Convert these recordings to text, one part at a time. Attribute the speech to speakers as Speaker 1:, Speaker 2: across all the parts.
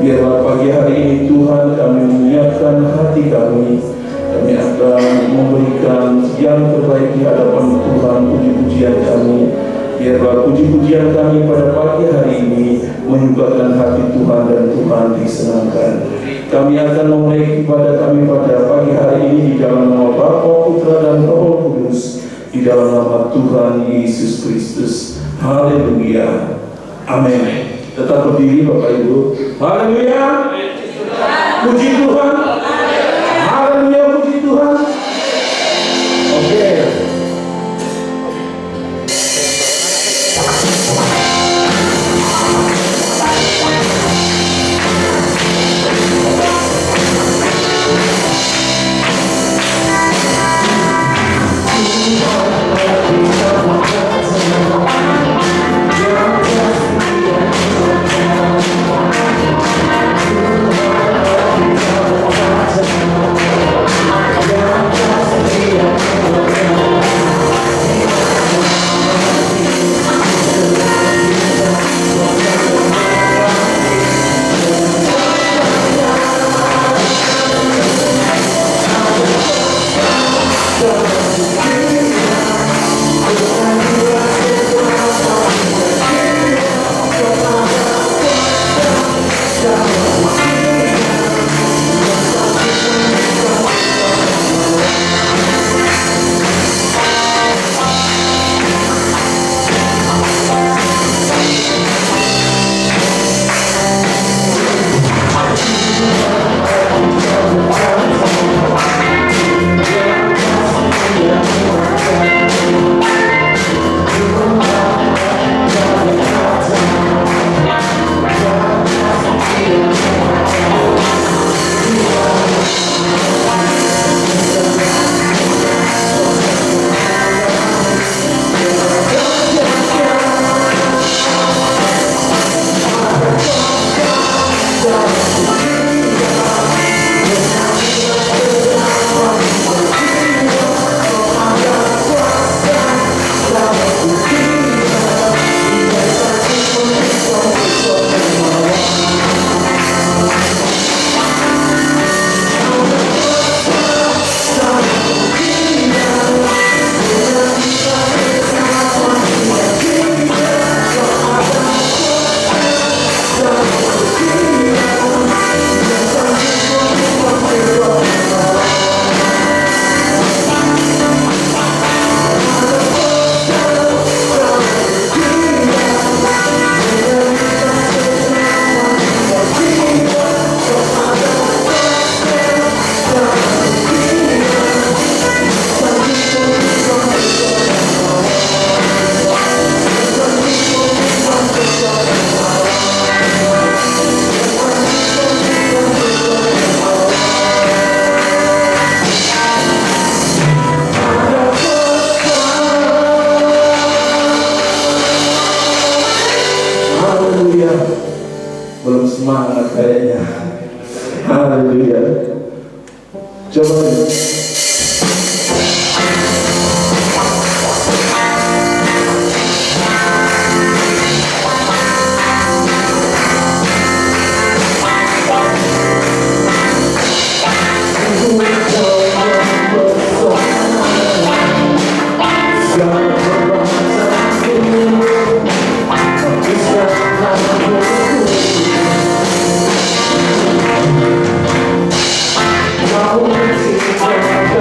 Speaker 1: Biarlah pagi hari ini Tuhan kami menyiapkan hati kami akan memberikan yang terbaik di hadapan Tuhan, puji-pujian kami. Biarlah puji-pujian kami pada pagi hari ini menyukakan hati Tuhan dan Tuhan disenangkan. Kami akan memulai ibadah kami pada pagi hari ini di dalam nama Bapa, Putra dan Roh Kudus, di dalam nama Tuhan Yesus Kristus. Haleluya. Amin. Tetap berdiri Bapak Ibu. Haleluya. Puji Tuhan. Haleluya, puji Tuhan. Oke. Belum semangat kayaknya. Haleluya. Coba deh.
Speaker 2: Oh,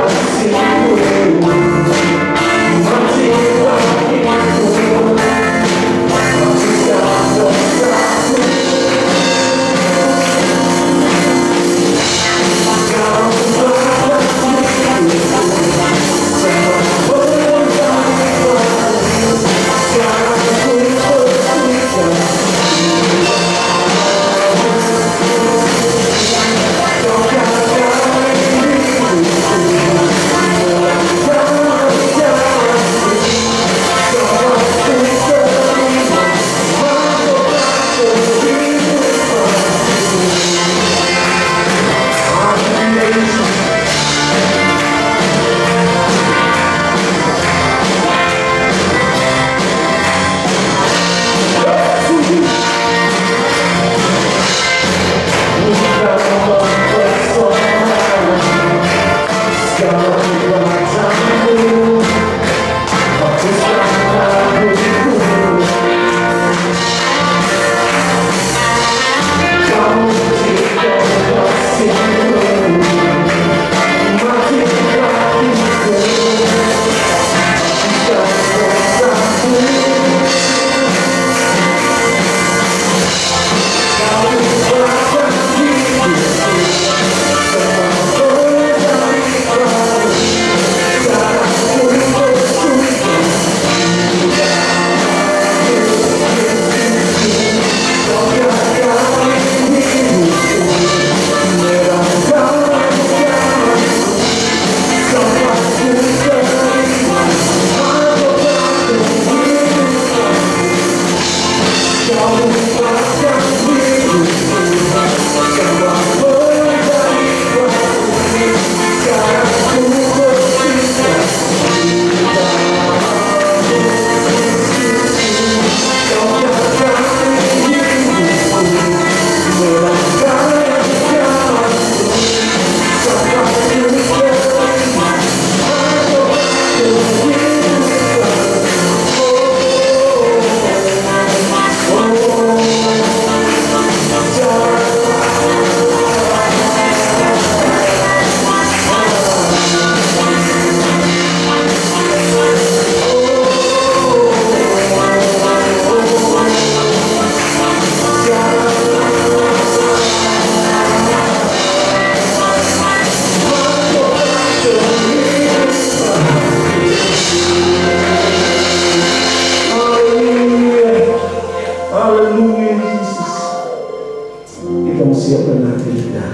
Speaker 1: kamu siapkan hati kita.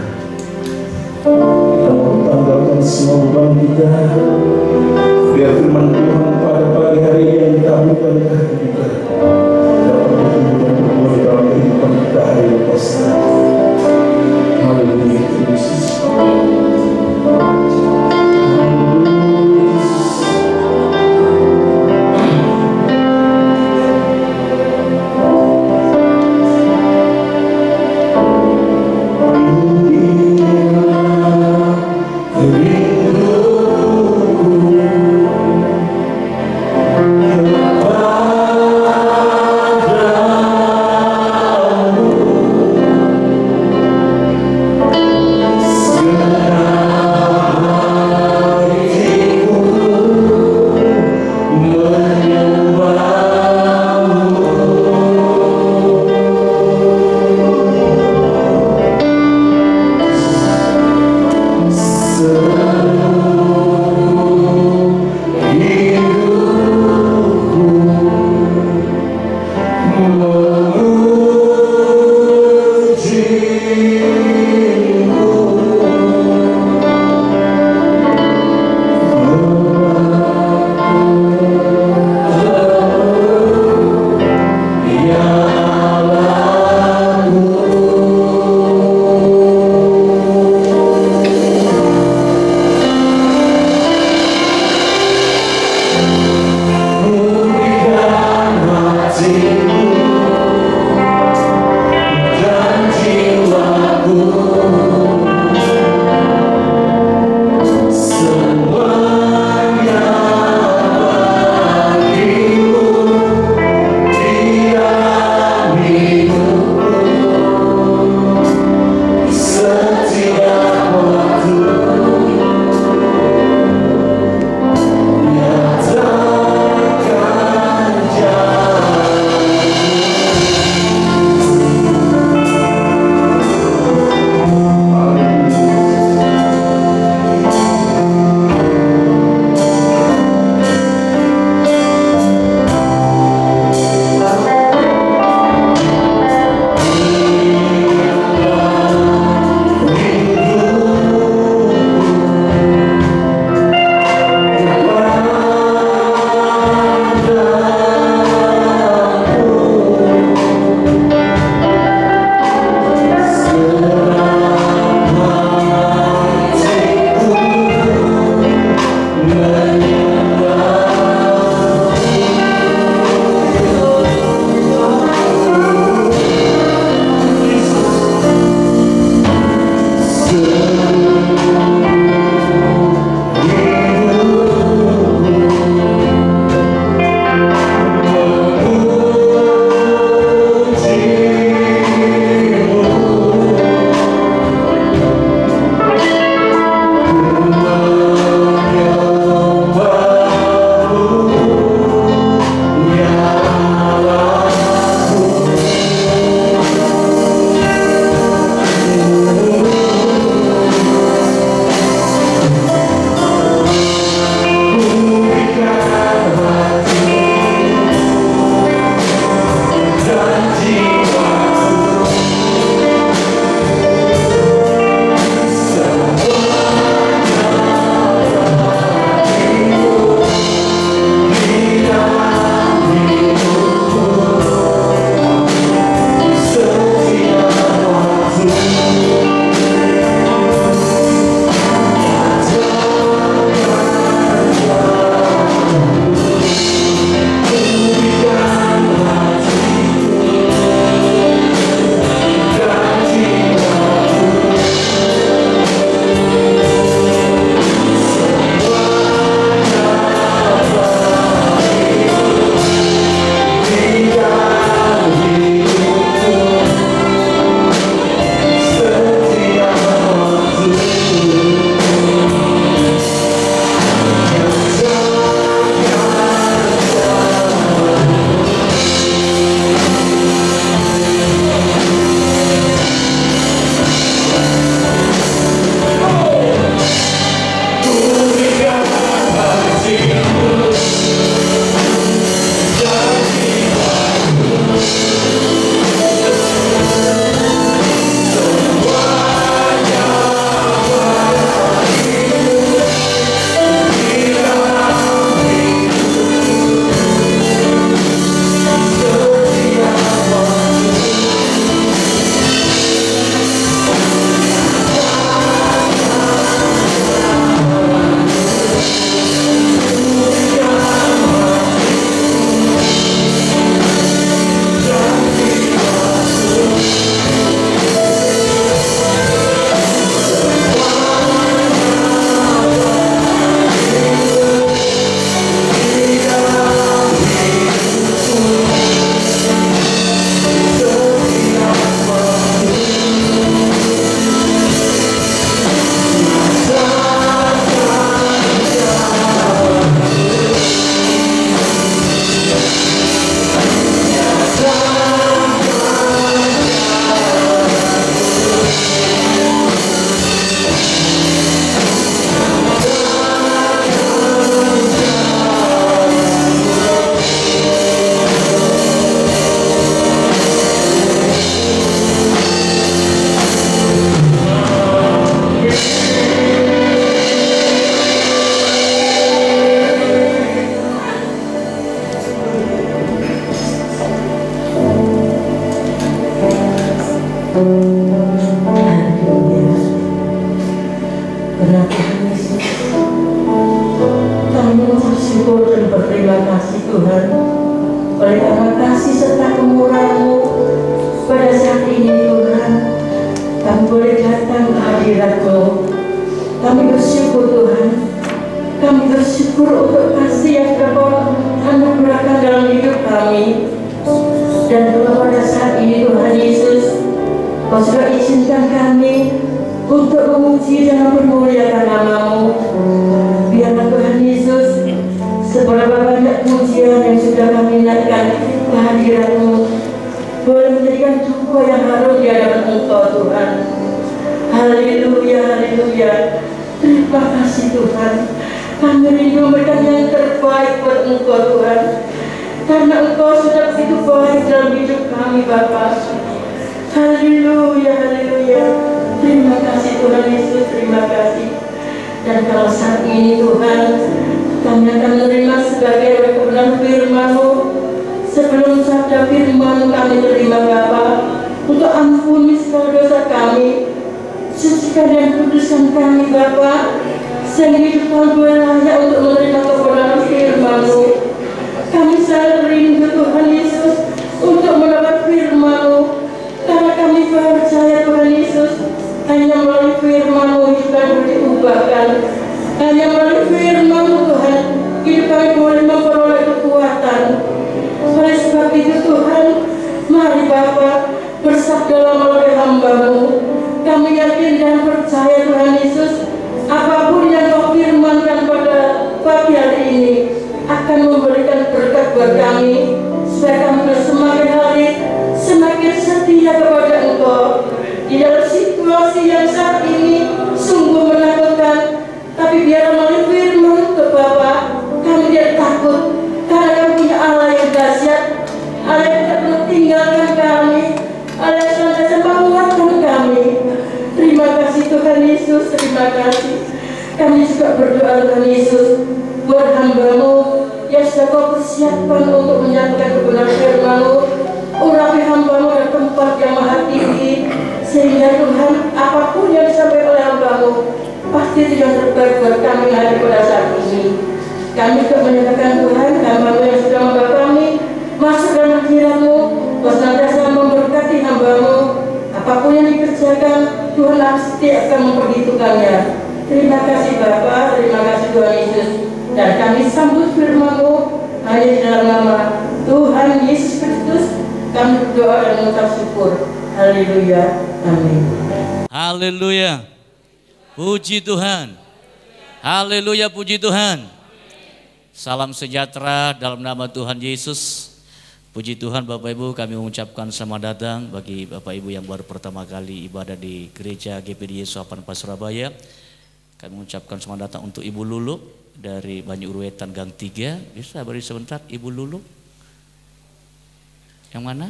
Speaker 1: Kita mau tanggalkan semua beban kita, biar firman Tuhan pada pagi hari ini yang ditaburkan ke hati kita dapat bertumbuh dan berbuah dalam kehidupan kita hari lepas hari. Haleluya Yesus.
Speaker 2: Haleluya. Benar Tuhan Yesus, kami mengucap syukur dan berterima kasih Tuhan oleh karena kasih serta kemurahan-Mu pada saat ini Tuhan. Kami boleh datang ke hadirat-Mu. Kami bersyukur Tuhan. Kami bersyukur untuk kasih yang Kau anugerahkan dalam hidup kami. Dan Tuhan, pada saat ini Tuhan Yesus, Kau sudah izinkan kami untuk memuji dan memuliakan nama-Mu. Biarlah Tuhan Yesus, seberapa banyak pujian yang sudah kami naikkan ke hadirat-Mu, boleh menjadikan tubuh yang harum di hadapan Engkau Tuhan. Haleluya, haleluya. Terima kasih Tuhan. Kami rindu memberikan yang terbaik buat Engkau Tuhan, karena Engkau sudah begitu baik dalam hidup kami Bapa. Haleluya, haleluya. Terima kasih Tuhan Yesus, terima kasih. Dan kalau saat ini Tuhan, kami akan menerima sebagai kebenaran firman-Mu. Sebelum sabda firman kami terima Bapa, untuk ampuni segala dosa kami, sucikan dan kuduskan kami Bapa, sehingga hidup kami boleh layak untuk menerima kebenaran firman-Mu. Kami selalu rindu Tuhan Yesus untuk mendapat firman-Mu, karena kami percaya Tuhan Yesus, hanya melalui firman-Mu hidup kami boleh diubahkan. Hanya melalui firman-Mu Tuhan, hidup kami boleh memperoleh kekuatan. Oleh sebab itu Tuhan, mari Bapa, bersabdalah melalui hamba-Mu. Kami yakin dan percaya Tuhan Yesus, apapun yang Kau firmankan pada pagi hari ini akan memberikan berkat buat kami, supaya kami semakin hari semakin setia kepada Engkau. Di dalam situasi yang saat ini sungguh menakutkan, tapi biar melalui firman ke Bapa, kami tidak takut, karena kami punya Allah yang dahsyat, Allah yang tidak pernah tinggalkan kami, Allah yang senantiasa menguatkan kami. Terima kasih Tuhan Yesus, terima kasih. Kami juga berdoa Tuhan Yesus buat hamba-Mu yang sudah Kau persiapkan untuk menyampaikan kebenaran firman-Mu. Urapi hamba-Mu dan tempat yang maha tinggi, sehingga Tuhan, apapun yang disampaikan oleh hamba-Mu pasti itu yang terbaik buat kami hari pada saat ini. Kami juga menyatakan Tuhan, hamba-Mu yang sudah membawa kami masuk dalam hadirat-Mu, Kau senantiasa memberkati hamba-Mu. Apapun yang dikerjakan, Tuhan pasti akan memperhitungkannya. Terima kasih Bapa, terima kasih Tuhan Yesus. Dan kami sambut firman-Mu hanya di dalam nama Tuhan Yesus Kristus. Kami berdoa dan mengucap syukur. Haleluya, amin.
Speaker 3: Haleluya, puji Tuhan. Haleluya, puji Tuhan. Salam sejahtera dalam nama Tuhan Yesus. Puji Tuhan Bapak Ibu, kami mengucapkan selamat datang bagi Bapak Ibu yang baru pertama kali ibadah di gereja GPD Yesus Harapan Surabaya. Kami mengucapkan selamat datang untuk Ibu Lulu dari Banyuruwetan Gang 3. Bisa beri sebentar Ibu Lulu? Yang mana?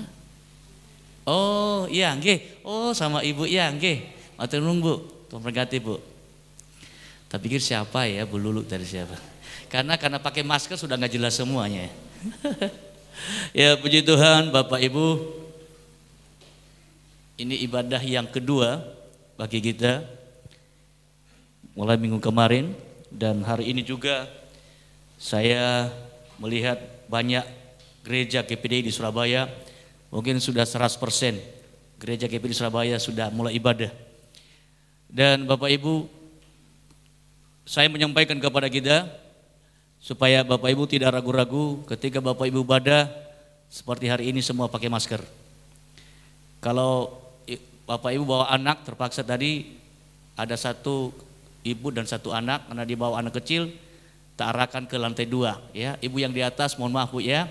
Speaker 3: Oh iya nggih. Oh sama Ibu ya nggih. Matur nuwun Bu. Tuhan berkati Bu. Tak pikir siapa ya Bu Lulu dari siapa? Karena pakai masker sudah nggak jelas semuanya. Ya puji Tuhan Bapak Ibu, ini ibadah yang kedua bagi kita mulai minggu kemarin, dan hari ini juga saya melihat banyak gereja GPD di Surabaya, mungkin sudah 100% gereja GPD Surabaya sudah mulai ibadah. Dan Bapak Ibu, saya menyampaikan kepada kita supaya Bapak Ibu tidak ragu-ragu ketika Bapak Ibu ibadah seperti hari ini semua pakai masker. Kalau Bapak Ibu bawa anak, terpaksa tadi ada satu ibu dan satu anak, karena dibawa anak kecil, tak arahkan ke lantai 2 ya. Ibu yang di atas mohon maaf Bu ya.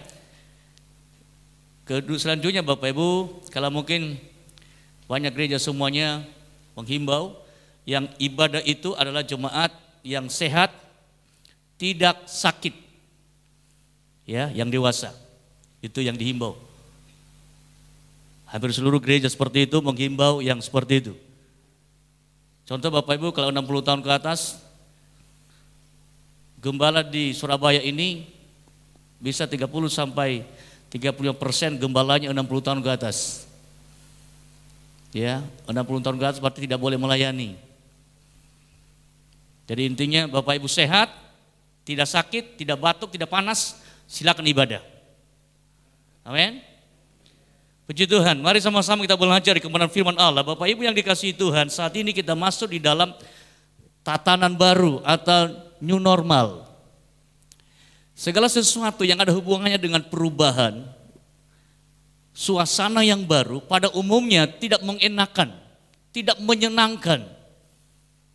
Speaker 3: Selanjutnya Bapak Ibu, kalau mungkin banyak gereja semuanya menghimbau yang ibadah itu adalah jemaat yang sehat, tidak sakit, ya, yang dewasa, itu yang dihimbau. Hampir seluruh gereja seperti itu menghimbau yang seperti itu. Contoh Bapak Ibu, kalau 60 tahun ke atas, gembala di Surabaya ini bisa 30 sampai 35% gembalanya 60 tahun ke atas. Ya, 60 tahun ke atas berarti tidak boleh melayani. Jadi intinya Bapak Ibu sehat, tidak sakit, tidak batuk, tidak panas, silakan ibadah. Amin. Puji Tuhan, mari sama-sama kita belajar di kebenaran firman Allah. Bapak Ibu yang dikasihi Tuhan, saat ini kita masuk di dalam tatanan baru atau new normal. Segala sesuatu yang ada hubungannya dengan perubahan, suasana yang baru pada umumnya tidak mengenakan, tidak menyenangkan.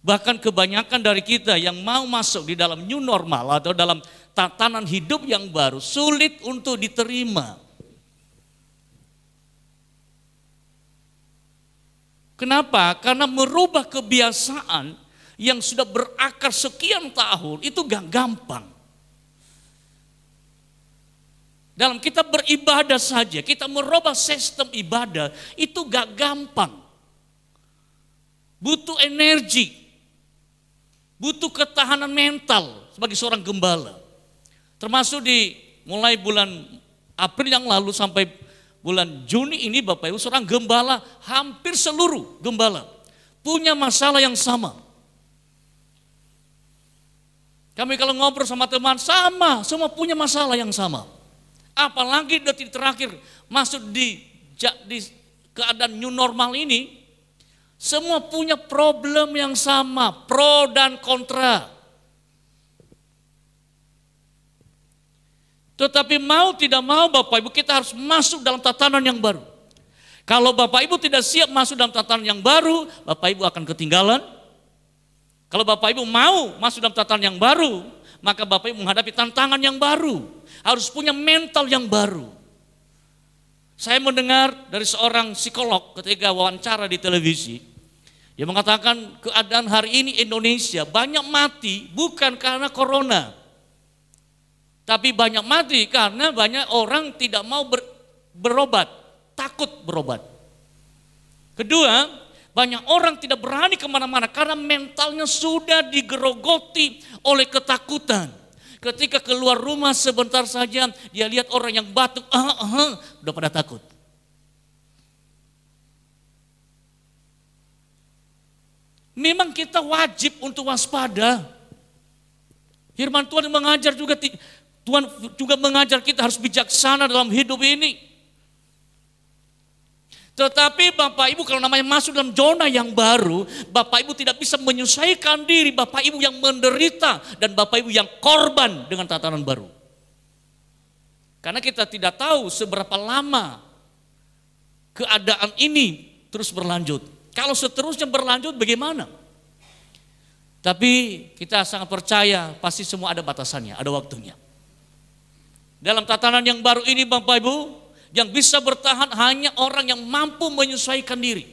Speaker 3: Bahkan kebanyakan dari kita yang mau masuk di dalam new normal atau dalam tatanan hidup yang baru sulit untuk diterima. Kenapa? Karena merubah kebiasaan yang sudah berakar sekian tahun itu gak gampang. Dalam kita beribadah saja, kita merubah sistem ibadah itu gak gampang. Butuh energi, butuh ketahanan mental sebagai seorang gembala. Termasuk di mulai bulan April yang lalu sampai bulan Juni ini Bapak Ibu, seorang gembala, hampir seluruh gembala punya masalah yang sama. Kami kalau ngobrol sama teman, sama, semua punya masalah yang sama. Apalagi detik terakhir masuk di keadaan new normal ini, semua punya problem yang sama, pro dan kontra. Tetapi mau tidak mau Bapak Ibu kita harus masuk dalam tatanan yang baru. Kalau Bapak Ibu tidak siap masuk dalam tatanan yang baru, Bapak Ibu akan ketinggalan. Kalau Bapak Ibu mau masuk dalam tatanan yang baru, maka Bapak Ibu menghadapi tantangan yang baru. Harus punya mental yang baru. Saya mendengar dari seorang psikolog ketika wawancara di televisi. Dia mengatakan keadaan hari ini Indonesia banyak mati bukan karena corona. Tapi banyak mati karena banyak orang tidak mau berobat, takut berobat. Kedua, banyak orang tidak berani kemana-mana karena mentalnya sudah digerogoti oleh ketakutan. Ketika keluar rumah sebentar saja, dia lihat orang yang batuk, udah pada takut. Memang kita wajib untuk waspada. Firman Tuhan mengajar juga, Tuhan juga mengajar kita harus bijaksana dalam hidup ini. Tetapi Bapak Ibu kalau namanya masuk dalam zona yang baru, Bapak Ibu tidak bisa menyesuaikan diri, Bapak Ibu yang menderita dan Bapak Ibu yang korban dengan tatanan baru. Karena kita tidak tahu seberapa lama keadaan ini terus berlanjut. Kalau seterusnya berlanjut bagaimana? Tapi kita sangat percaya pasti semua ada batasannya, ada waktunya. Dalam tatanan yang baru ini Bapak Ibu, yang bisa bertahan hanya orang yang mampu menyesuaikan diri.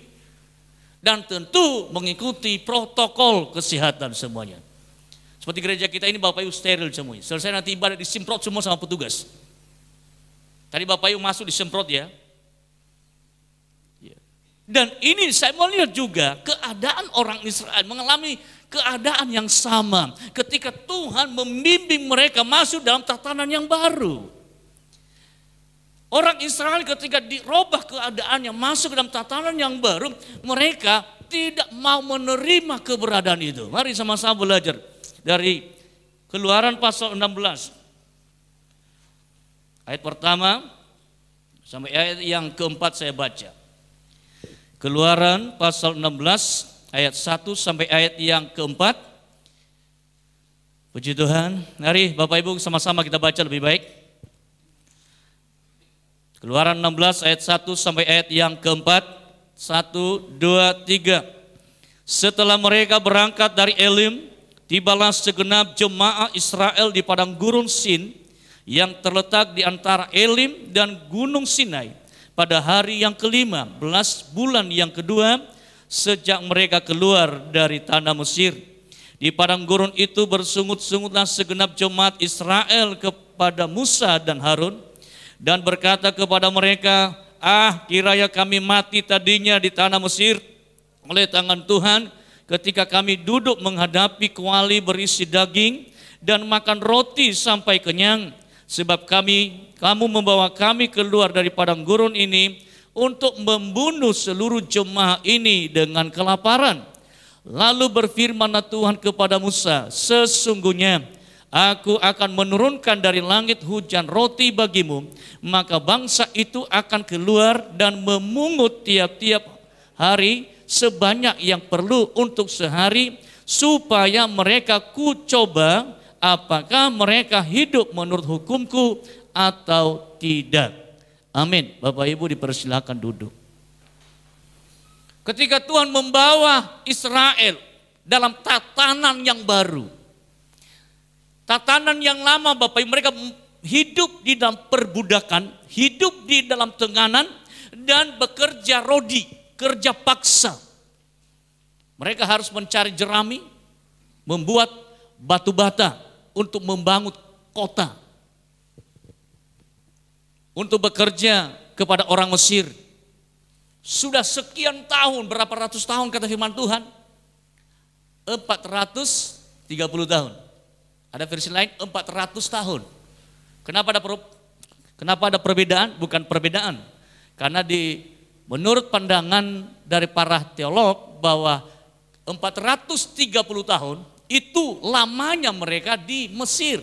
Speaker 3: Dan tentu mengikuti protokol kesehatan semuanya. Seperti gereja kita ini Bapak Ibu steril semuanya. Selesai nanti ibadah disemprot semua sama petugas. Tadi Bapak Ibu masuk disemprot ya. Dan ini saya melihat juga keadaan orang Israel mengalami keadaan yang sama. Ketika Tuhan membimbing mereka masuk dalam tatanan yang baru. Orang Israel ketika dirubah keadaannya masuk dalam tatanan yang baru, mereka tidak mau menerima keberadaan itu. Mari sama-sama belajar dari Keluaran pasal 16. Ayat pertama sampai ayat yang keempat saya baca. Keluaran pasal 16 ayat 1 sampai ayat yang keempat. Puji Tuhan. Mari Bapak Ibu sama-sama kita baca lebih baik. Keluaran 16 ayat 1 sampai ayat yang keempat. 1, 2, 3. Setelah mereka berangkat dari Elim, tibalah segenap jemaah Israel di padang gurun Sin yang terletak di antara Elim dan gunung Sinai pada hari yang ke-15 bulan yang kedua sejak mereka keluar dari tanah Mesir. Di padang gurun itu bersungut-sungutlah segenap jemaat Israel kepada Musa dan Harun dan berkata kepada mereka, kiranya kami mati tadinya di tanah Mesir oleh tangan Tuhan ketika kami duduk menghadapi kuali berisi daging dan makan roti sampai kenyang. Sebab kamu membawa kami keluar dari padang gurun ini untuk membunuh seluruh jemaah ini dengan kelaparan. Lalu berfirmanlah Tuhan kepada Musa, sesungguhnya Aku akan menurunkan dari langit hujan roti bagimu, maka bangsa itu akan keluar dan memungut tiap-tiap hari sebanyak yang perlu untuk sehari, supaya mereka kucoba apakah mereka hidup menurut hukumku atau tidak. Amin. Bapak Ibu dipersilakan duduk. Ketika Tuhan membawa Israel dalam tatanan yang baru, tatanan yang lama Bapak Ibu, mereka hidup di dalam perbudakan, hidup di dalam tenganan, dan bekerja rodi, kerja paksa. Mereka harus mencari jerami, membuat batu bata untuk membangun kota, untuk bekerja kepada orang Mesir. Sudah sekian tahun, berapa ratus tahun kata firman Tuhan? 430 tahun. Ada versi lain 400 tahun. Kenapa ada perbedaan? Bukan perbedaan. Karena menurut pandangan dari para teolog bahwa 430 tahun itu lamanya mereka di Mesir.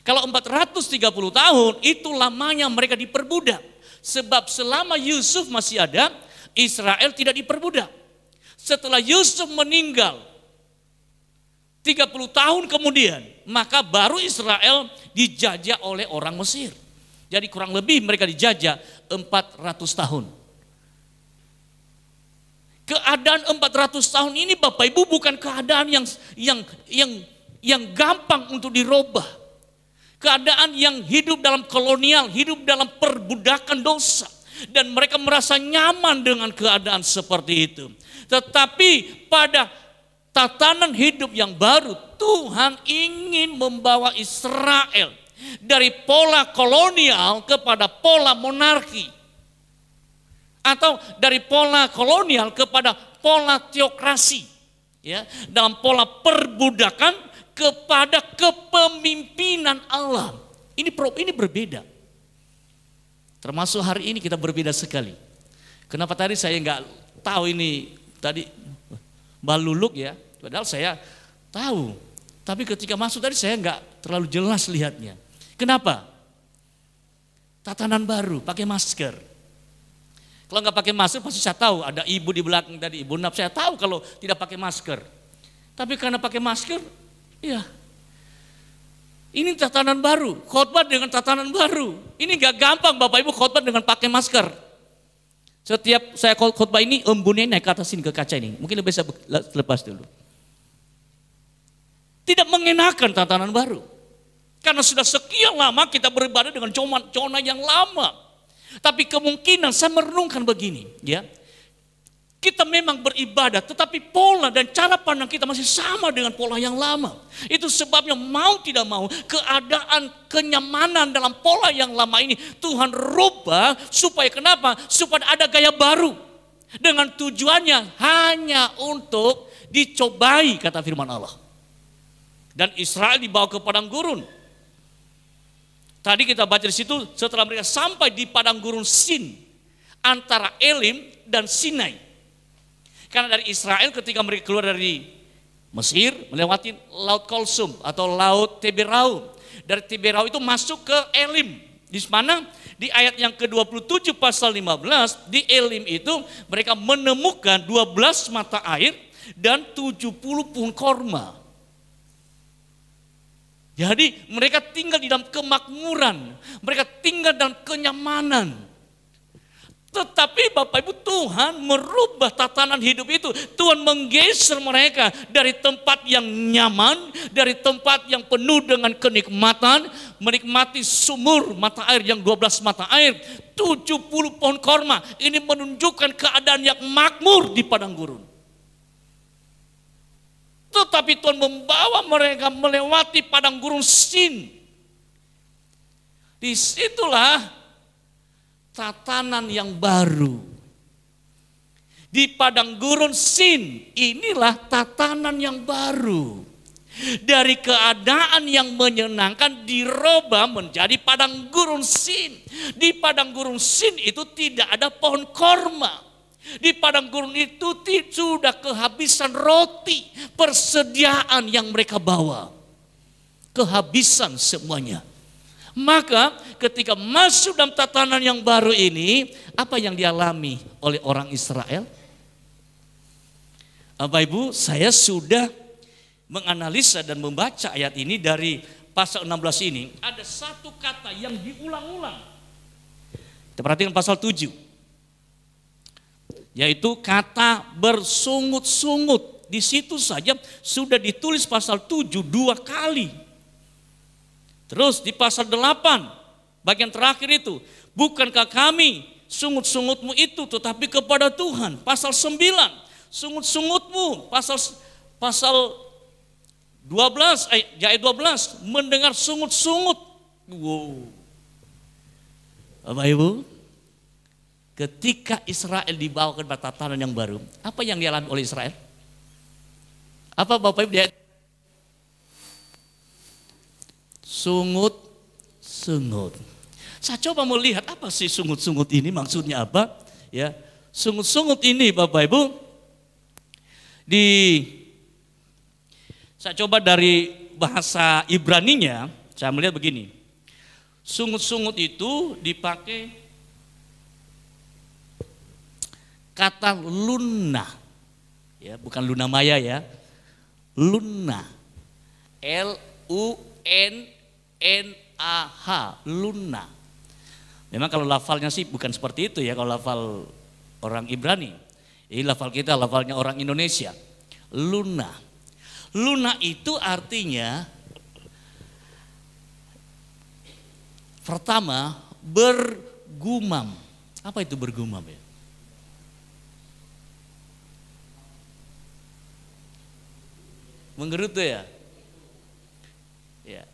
Speaker 3: Kalau 430 tahun itu lamanya mereka diperbudak. Sebab selama Yusuf masih ada, Israel tidak diperbudak. Setelah Yusuf meninggal 30 tahun kemudian, maka baru Israel dijajah oleh orang Mesir. Jadi kurang lebih mereka dijajah 400 tahun. Keadaan 400 tahun ini Bapak Ibu bukan keadaan yang gampang untuk dirubah. Keadaan yang hidup dalam kolonial, hidup dalam perbudakan dosa. Dan mereka merasa nyaman dengan keadaan seperti itu. Tetapi pada tatanan hidup yang baru, Tuhan ingin membawa Israel dari pola kolonial kepada pola monarki, atau dari pola kolonial kepada pola teokrasi, ya, dalam pola perbudakan kepada kepemimpinan Allah. Ini berbeda. Termasuk hari ini kita berbeda sekali. Kenapa tadi saya nggak tahu ini tadi Mbak Luluk ya? Padahal saya tahu, tapi ketika masuk tadi saya nggak terlalu jelas lihatnya. Kenapa? Tatanan baru, pakai masker. Kalau nggak pakai masker pasti saya tahu, ada ibu di belakang tadi, Ibu Nap, saya tahu kalau tidak pakai masker. Tapi karena pakai masker, ya ini tatanan baru, khotbah dengan tatanan baru. Ini nggak gampang Bapak Ibu khotbah dengan pakai masker. Setiap saya khotbah ini embunnya naik ke atas sini ke kaca ini, mungkin lebih saya lepas dulu. Tidak mengenakan tatanan baru. Karena sudah sekian lama kita beribadah dengan zona yang lama. Tapi kemungkinan saya merenungkan begini, ya. Kita memang beribadah, tetapi pola dan cara pandang kita masih sama dengan pola yang lama. Itu sebabnya mau tidak mau keadaan kenyamanan dalam pola yang lama ini Tuhan rubah supaya kenapa? Supaya ada gaya baru. Dengan tujuannya hanya untuk dicobai kata firman Allah. Dan Israel dibawa ke padang gurun. Tadi kita baca di situ setelah mereka sampai di padang gurun Sin antara Elim dan Sinai. Karena dari Israel ketika mereka keluar dari Mesir melewati Laut Kulsum atau Laut Teberau. Dari Teberau itu masuk ke Elim. Di mana? Di ayat yang ke-27 pasal 15 di Elim itu mereka menemukan 12 mata air dan 70 pohon korma. Jadi mereka tinggal di dalam kemakmuran, mereka tinggal dalam kenyamanan. Tetapi Bapak Ibu Tuhan merubah tatanan hidup itu. Tuhan menggeser mereka dari tempat yang nyaman, dari tempat yang penuh dengan kenikmatan, menikmati sumur mata air yang 12 mata air, 70 pohon korma. Ini menunjukkan keadaan yang makmur di padang gurun. Tetapi Tuhan membawa mereka melewati padang gurun Sin. Disitulah tatanan yang baru. Di padang gurun Sin inilah tatanan yang baru. Dari keadaan yang menyenangkan dirubah menjadi padang gurun sin. Di padang gurun sin itu tidak ada pohon korma. Di padang gurun itu sudah kehabisan roti, persediaan yang mereka bawa. Kehabisan semuanya. Maka ketika masuk dalam tatanan yang baru ini, apa yang dialami oleh orang Israel? Bapak Ibu, saya sudah menganalisa dan membaca ayat ini dari pasal 16 ini. Ada satu kata yang diulang-ulang. Kita perhatikan pasal 7. Yaitu kata bersungut-sungut. Di situ saja sudah ditulis pasal 7 2 kali. Terus di pasal 8, bagian terakhir itu, bukankah kami sungut-sungutmu itu tetapi kepada Tuhan. Pasal 9, sungut-sungutmu. Pasal 12 ayat 12 mendengar sungut-sungut. Wow. Bapak Ibu, ketika Israel dibawa ke tatanan yang baru, apa yang dialami oleh Israel? Apa Bapak Ibu dia? Sungut-sungut. Saya coba melihat apa sih sungut-sungut ini, maksudnya apa? Ya, sungut-sungut ini Bapak Ibu saya coba dari bahasa Ibraninya, saya melihat begini. Sungut-sungut itu dipakai kata luna. Ya, bukan Luna Maya ya. Luna. L-U-N-N-A-H. Luna. Memang kalau lafalnya sih bukan seperti itu ya, kalau lafal orang Ibrani. Ini lafal kita, lafalnya orang Indonesia. Luna. Luna itu artinya pertama bergumam. Apa itu bergumam ya? Menggerutu ya? Ya,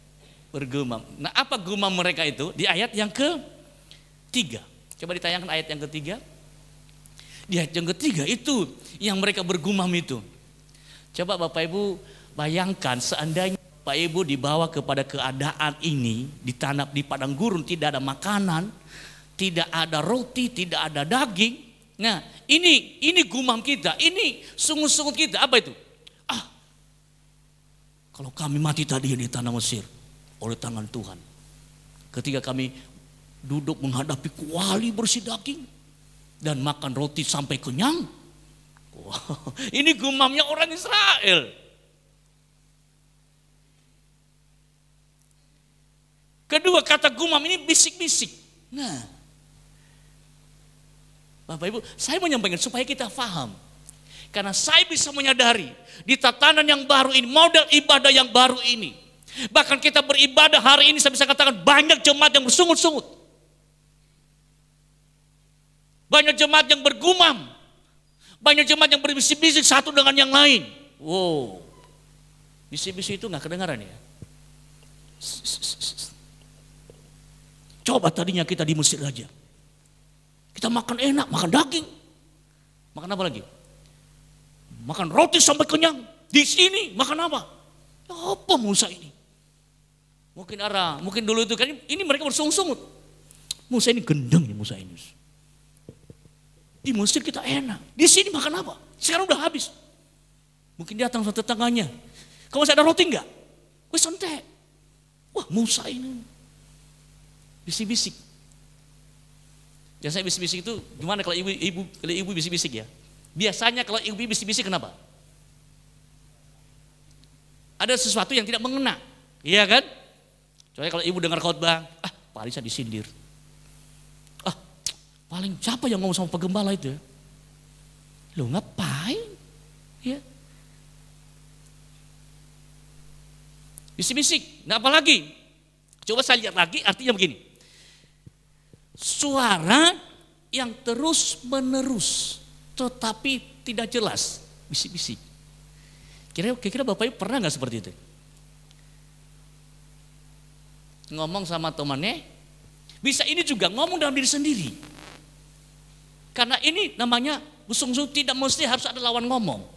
Speaker 3: bergumam. Nah, apa gumam mereka itu? Di ayat yang ke-3. Coba ditayangkan ayat yang ke-3. Di ayat yang ke-3 itu yang mereka bergumam itu. Coba Bapak Ibu bayangkan seandainya Bapak Ibu dibawa kepada keadaan ini, ditanam di padang gurun, tidak ada makanan, tidak ada roti, tidak ada daging. Nah, ini gumam kita, ini sungut-sungut kita. Apa itu? Kalau kami mati tadi di tanah Mesir oleh tangan Tuhan. Ketika kami duduk menghadapi kuali bersih daging dan makan roti sampai kenyang. Wow, ini gumamnya orang Israel. Kedua, kata gumam ini bisik-bisik. Nah, Bapak Ibu, saya menyampaikan supaya kita paham. Karena saya bisa menyadari di tatanan yang baru ini, model ibadah yang baru ini. Bahkan kita beribadah hari ini saya bisa katakan banyak jemaat yang bersungut-sungut. Banyak jemaat yang bergumam. Banyak jemaat yang berbisik-bisik satu dengan yang lain. Wow. Bisik-bisik itu gak kedengaran ya. Coba tadinya kita di Mesir aja. Kita makan enak, makan daging. Makan apa lagi? Makan roti sampai kenyang. Di sini makan apa? Apa Musa ini? Mungkin dulu itu kan ini mereka bersungut-sungut. Musa ini gendeng ya Musa ini. Di Mesir kita enak. Di sini makan apa? Sekarang udah habis. Mungkin datang satu tetangganya. Kamu masih ada roti enggak? Wes santai. Wah Musa ini. Bisik-bisik. Biasanya bisik-bisik itu gimana kalau ibu bisik-bisik ya? Biasanya kalau ibu bisik-bisik kenapa? Ada sesuatu yang tidak mengena. Iya kan? Soalnya kalau ibu dengar khotbah, paling saya disindir. Paling siapa yang ngomong sama penggembala itu ya? Loh ngapain? Ya. Bisik-bisik, nah apa lagi? Coba saya lihat lagi artinya begini. Suara yang terus menerus tetapi tidak jelas, bisik-bisik. Kira-kira Bapak Ibu pernah gak seperti itu? Ngomong sama temannya, bisa ini juga ngomong dalam diri sendiri. Karena ini namanya busung-busung tidak mesti harus ada lawan ngomong.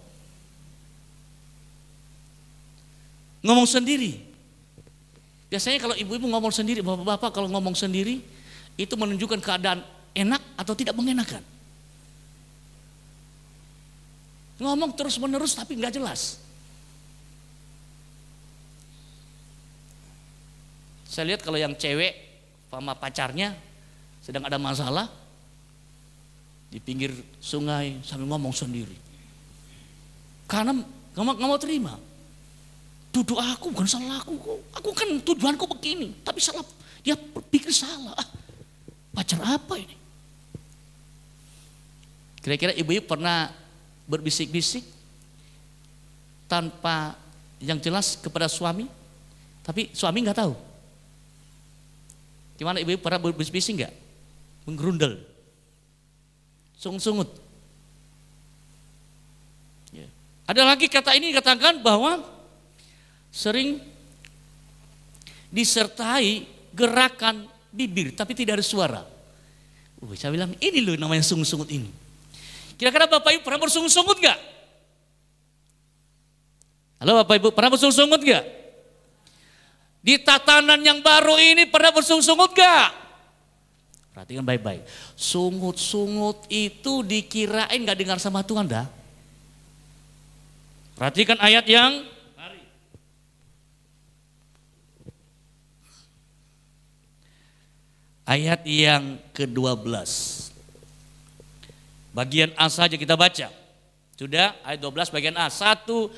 Speaker 3: Ngomong sendiri. Biasanya kalau ibu-ibu ngomong sendiri, bapak-bapak kalau ngomong sendiri, itu menunjukkan keadaan enak atau tidak mengenakan. Ngomong terus menerus tapi nggak jelas. Saya lihat kalau yang cewek sama pacarnya sedang ada masalah di pinggir sungai sambil ngomong sendiri. Karena nggak mau terima. Duduk aku bukan salah aku kok. Aku kan tujuanku begini, tapi salah. Dia berpikir salah. Pacar apa ini? Kira-kira ibu-ibu pernah berbisik-bisik tanpa yang jelas kepada suami, tapi suami nggak tahu. Gimana ibu pernah berbisik-bisik nggak? Menggerundel, sungut-sungut. Ya. Ada lagi kata ini dikatakan bahwa sering disertai gerakan bibir tapi tidak ada suara. Saya bilang ini loh namanya sungut-sungut ini. Kira-kira Bapak Ibu pernah bersungut-sungut nggak? Halo Bapak Ibu pernah bersungut-sungut nggak? Di tatanan yang baru ini pernah bersungut-sungut gak? Perhatikan baik-baik. Sungut-sungut itu dikirain gak dengar sama Tuhan dah. Perhatikan ayat yang ayat yang ke-12. Bagian A saja kita baca. Sudah ayat 12 bagian A. 1, 2,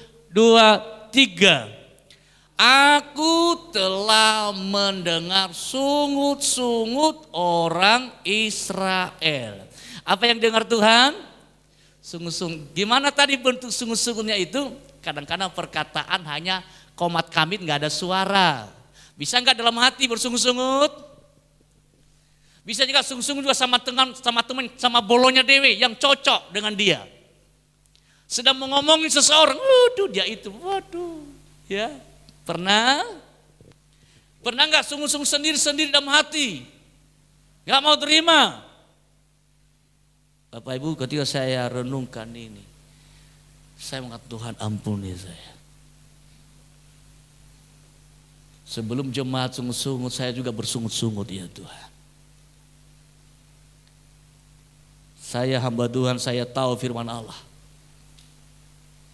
Speaker 3: 3. Aku telah mendengar sungut-sungut orang Israel. Apa yang dengar Tuhan? Sungut-sungut. Gimana tadi bentuk sungut-sungutnya itu? Kadang-kadang perkataan hanya komat kamit nggak ada suara. Bisa nggak dalam hati bersungut-sungut? Bisa juga sungut-sungut juga sama teman, sama bolonya dewe yang cocok dengan dia. Sedang ngomongin seseorang, waduh dia itu, waduh, ya. Pernah nggak sungut-sungut sendiri dalam hati? Nggak mau terima. Bapak Ibu ketika saya renungkan ini, saya mengatakan Tuhan ampuni saya. Sebelum jemaat sungut-sungut saya juga bersungut-sungut ya Tuhan. Saya hamba Tuhan, saya tahu firman Allah.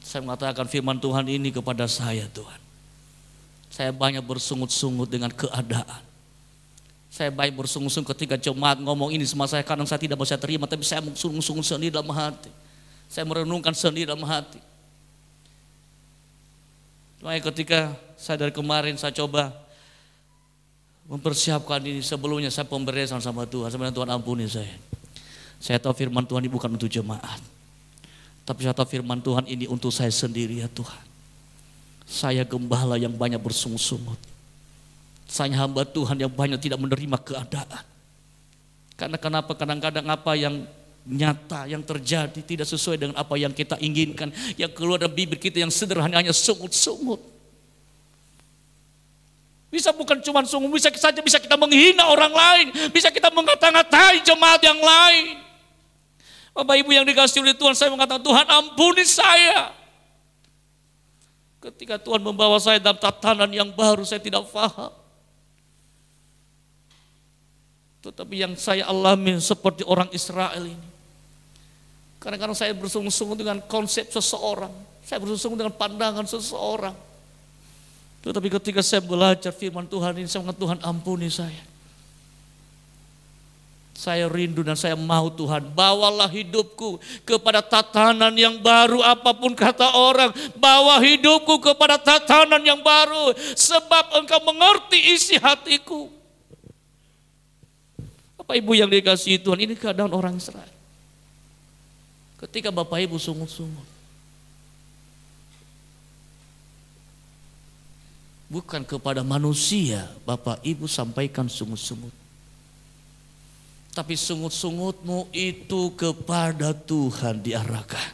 Speaker 3: Saya mengatakan firman Tuhan ini kepada saya Tuhan. Saya banyak bersungut-sungut dengan keadaan. Saya banyak bersungut-sungut ketika jemaat ngomong ini sama saya. Kadang saya tidak bisa terima, tapi saya bersungut-sungut sendiri dalam hati. Saya merenungkan sendiri dalam hati. Makanya ketika saya dari kemarin saya coba mempersiapkan ini. Sebelumnya saya pemberian sama Tuhan. Sebenarnya Tuhan ampuni saya. Saya tahu firman Tuhan ini bukan untuk jemaat. Tapi saya tahu firman Tuhan ini untuk saya sendiri ya Tuhan. Saya gembala yang banyak bersungut-sungut. Saya hamba Tuhan yang banyak tidak menerima keadaan. Karena kenapa kadang-kadang apa yang nyata, yang terjadi tidak sesuai dengan apa yang kita inginkan. Yang keluar dari bibir kita yang sederhana hanya sungut-sungut. Bisa bukan cuma sungut, bisa kita menghina orang lain. Bisa kita mengata-ngatai jemaat yang lain. Bapak Ibu yang dikasihi oleh Tuhan, saya mengatakan Tuhan ampuni saya. Ketika Tuhan membawa saya dalam tatanan yang baru, saya tidak paham. Tetapi yang saya alami seperti orang Israel ini. Kadang-kadang saya bersungut-sungut dengan konsep seseorang. Saya bersungut-sungut dengan pandangan seseorang. Tetapi ketika saya belajar firman Tuhan ini, saya mengatakan Tuhan ampuni saya. Saya rindu dan saya mau Tuhan, bawalah hidupku kepada tatanan yang baru. Apapun kata orang, bawa hidupku kepada tatanan yang baru. Sebab Engkau mengerti isi hatiku. Bapak Ibu yang dikasihi Tuhan, ini keadaan orang Israel. Ketika Bapak Ibu sungut-sungut. Bukan kepada manusia Bapak Ibu sampaikan sungut-sungut. Tapi sungut-sungutmu itu kepada Tuhan diarahkan.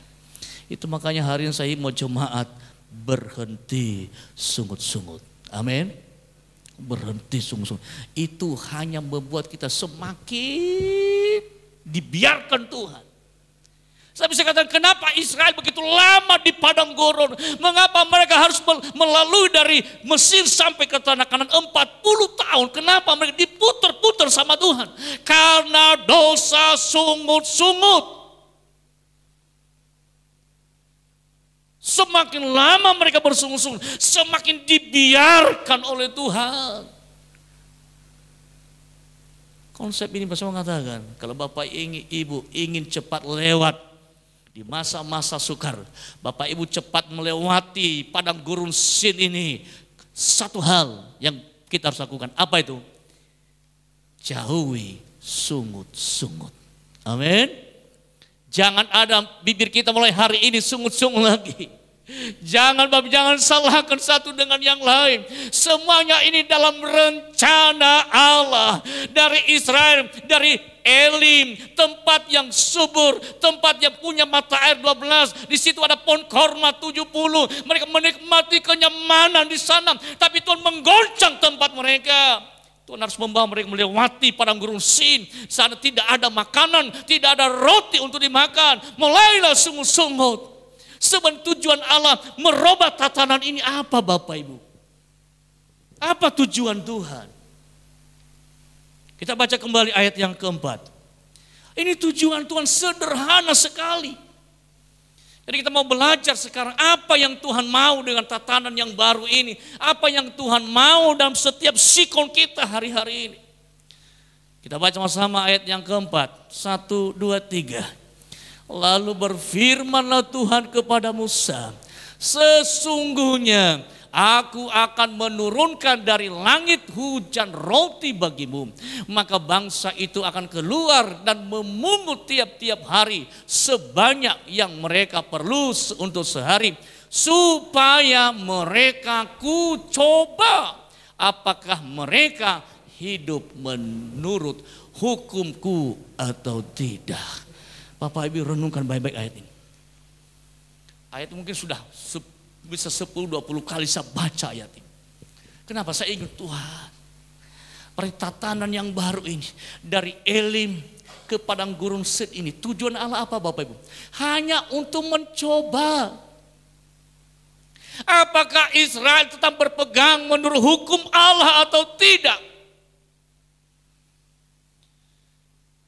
Speaker 3: Itu makanya hari ini saya mau jemaat berhenti sungut-sungut. Amin. Berhenti sungut-sungut. Itu hanya membuat kita semakin dibiarkan Tuhan. Saya bisa katakan, kenapa Israel begitu lama di padang gurun? Mengapa mereka harus melalui dari Mesir sampai ke tanah Kanaan 40 tahun? Kenapa mereka diputar-putar sama Tuhan? Karena dosa sungut-sungut. Semakin lama mereka bersungut-sungut, semakin dibiarkan oleh Tuhan. Konsep ini saya mengatakan, kalau Bapak Ibu ingin cepat lewat di masa-masa sukar, Bapak Ibu cepat melewati padang gurun Sin ini, satu hal yang kita harus lakukan. Apa itu? Jauhi sungut-sungut. Amin. Jangan ada bibir kita mulai hari ini sungut-sungut lagi. Jangan salahkan satu dengan yang lain. Semuanya ini dalam rencana Allah. Dari Israel, dari Elim, tempat yang subur, tempat yang punya mata air 12. Di situ ada pohon korma 70. Mereka menikmati kenyamanan di sana. Tapi Tuhan menggoncang tempat mereka. Tuhan harus membawa mereka melewati padang gurun Sin. Sana tidak ada makanan, tidak ada roti untuk dimakan. Mulailah sungut-sungut. Sebenarnya tujuan Allah merubah tatanan ini apa, Bapak Ibu? Apa tujuan Tuhan? Kita baca kembali ayat yang keempat. Ini tujuan Tuhan sederhana sekali. Jadi kita mau belajar sekarang apa yang Tuhan mau dengan tatanan yang baru ini. Apa yang Tuhan mau dalam setiap sikon kita hari-hari ini. Kita baca sama-sama ayat yang keempat. 1, 2, 3. Lalu berfirmanlah Tuhan kepada Musa, sesungguhnya aku akan menurunkan dari langit hujan roti bagimu. Maka bangsa itu akan keluar dan memungut tiap-tiap hari sebanyak yang mereka perlu untuk sehari. Supaya mereka ku coba apakah mereka hidup menurut hukumku atau tidak. Bapak Ibu renungkan baik-baik ayat ini. Ayat mungkin sudah bisa 10-20 kali saya baca ayat ini. Kenapa saya ingat Tuhan? Pertatanan yang baru ini. Dari Elim ke padang gurun Sin ini. Tujuan Allah apa Bapak Ibu? Hanya untuk mencoba. Apakah Israel tetap berpegang menurut hukum Allah atau tidak?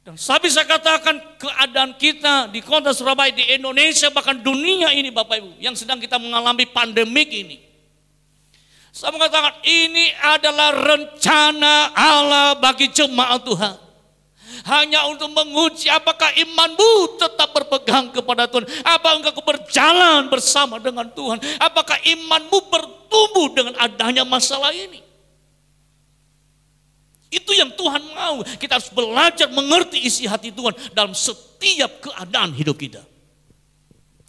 Speaker 3: Dan saya bisa katakan keadaan kita di kota Surabaya, di Indonesia, bahkan dunia ini Bapak Ibu, yang sedang kita mengalami pandemik ini. Saya mengatakan ini adalah rencana Allah bagi jemaat Tuhan. Hanya untuk menguji apakah imanmu tetap berpegang kepada Tuhan. Apakah engkau berjalan bersama dengan Tuhan. Apakah imanmu bertumbuh dengan adanya masalah ini. Itu yang Tuhan mau. Kita harus belajar mengerti isi hati Tuhan dalam setiap keadaan hidup kita.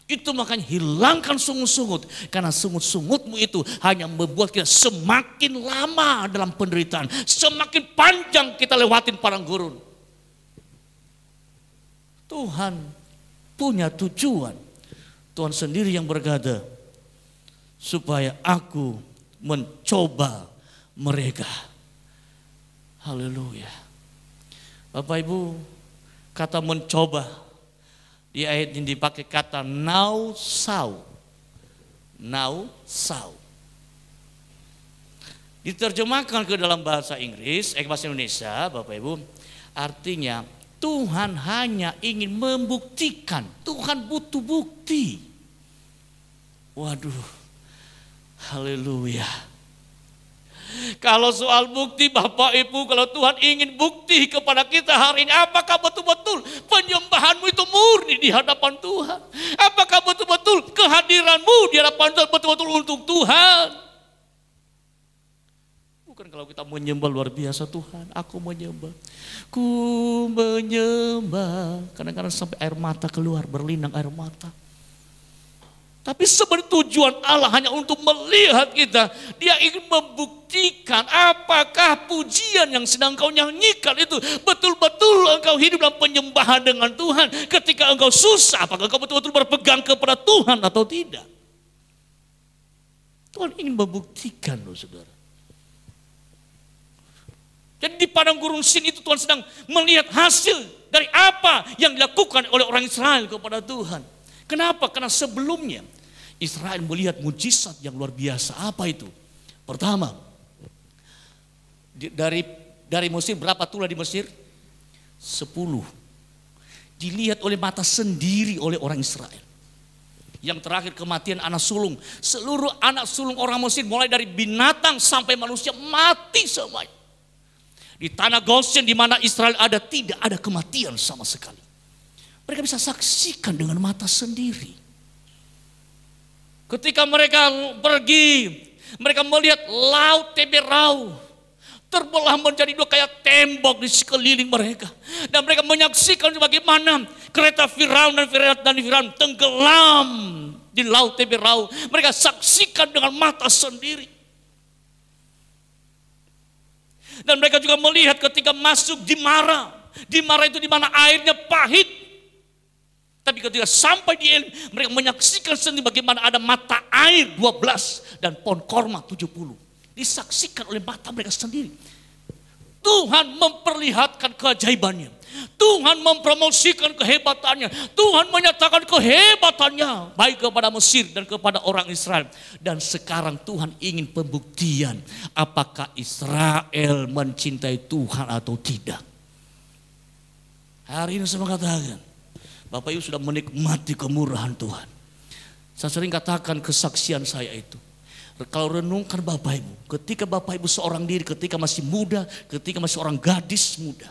Speaker 3: Itu makanya hilangkan sungut-sungut. Karena sungut-sungutmu itu hanya membuat kita semakin lama dalam penderitaan. Semakin panjang kita lewatin padang gurun. Tuhan punya tujuan. Tuhan sendiri yang berkata, supaya aku mencoba mereka. Haleluya. Bapak Ibu, kata mencoba di ayat ini dipakai kata now sau. Now sau. Diterjemahkan ke dalam bahasa Inggris, bahasa Indonesia, Bapak Ibu, artinya Tuhan hanya ingin membuktikan. Tuhan butuh bukti. Waduh. Haleluya. Kalau soal bukti Bapak Ibu, kalau Tuhan ingin bukti kepada kita hari ini, apakah betul-betul penyembahanmu itu murni di hadapan Tuhan? Apakah betul-betul kehadiranmu di hadapan Tuhan betul-betul untuk Tuhan? Bukan kalau kita menyembah luar biasa, Tuhan aku menyembah, ku menyembah, kadang-kadang sampai air mata keluar, berlinang air mata. Tapi sebenarnya tujuan Allah hanya untuk melihat kita. Dia ingin membuktikan apakah pujian yang sedang kau nyanyikan itu betul-betul engkau hidup dalam penyembahan dengan Tuhan. Ketika engkau susah, apakah engkau betul-betul berpegang kepada Tuhan atau tidak. Tuhan ingin membuktikan loh saudara. Jadi di padang gurun Sin itu Tuhan sedang melihat hasil dari apa yang dilakukan oleh orang Israel kepada Tuhan. Kenapa? Karena sebelumnya Israel melihat mujizat yang luar biasa. Apa itu? Pertama, dari Mesir, berapa tulah di Mesir? 10. Dilihat oleh mata sendiri oleh orang Israel. Yang terakhir kematian anak sulung. Seluruh anak sulung orang Mesir mulai dari binatang sampai manusia mati semuanya. Di tanah Goshen di mana Israel ada tidak ada kematian sama sekali. Mereka bisa saksikan dengan mata sendiri. Ketika mereka pergi, mereka melihat laut Teberau terbelah menjadi dua kayak tembok di sekeliling mereka. Dan mereka menyaksikan bagaimana kereta Firaun dan Firaun tenggelam di laut Teberau. Mereka saksikan dengan mata sendiri. Dan mereka juga melihat ketika masuk di Mara. Di Mara itu di mana airnya pahit. Tapi ketika sampai di Elim, mereka menyaksikan sendiri bagaimana ada mata air 12 dan pohon korma 70. Disaksikan oleh mata mereka sendiri. Tuhan memperlihatkan keajaibannya. Tuhan mempromosikan kehebatannya. Tuhan menyatakan kehebatannya baik kepada Mesir dan kepada orang Israel. Dan sekarang Tuhan ingin pembuktian apakah Israel mencintai Tuhan atau tidak. Hari ini saya mengatakan, Bapak Ibu sudah menikmati kemurahan Tuhan. Saya sering katakan kesaksian saya itu. Kalau renungkan Bapak Ibu, ketika Bapak Ibu seorang diri, ketika masih muda, ketika masih seorang gadis muda,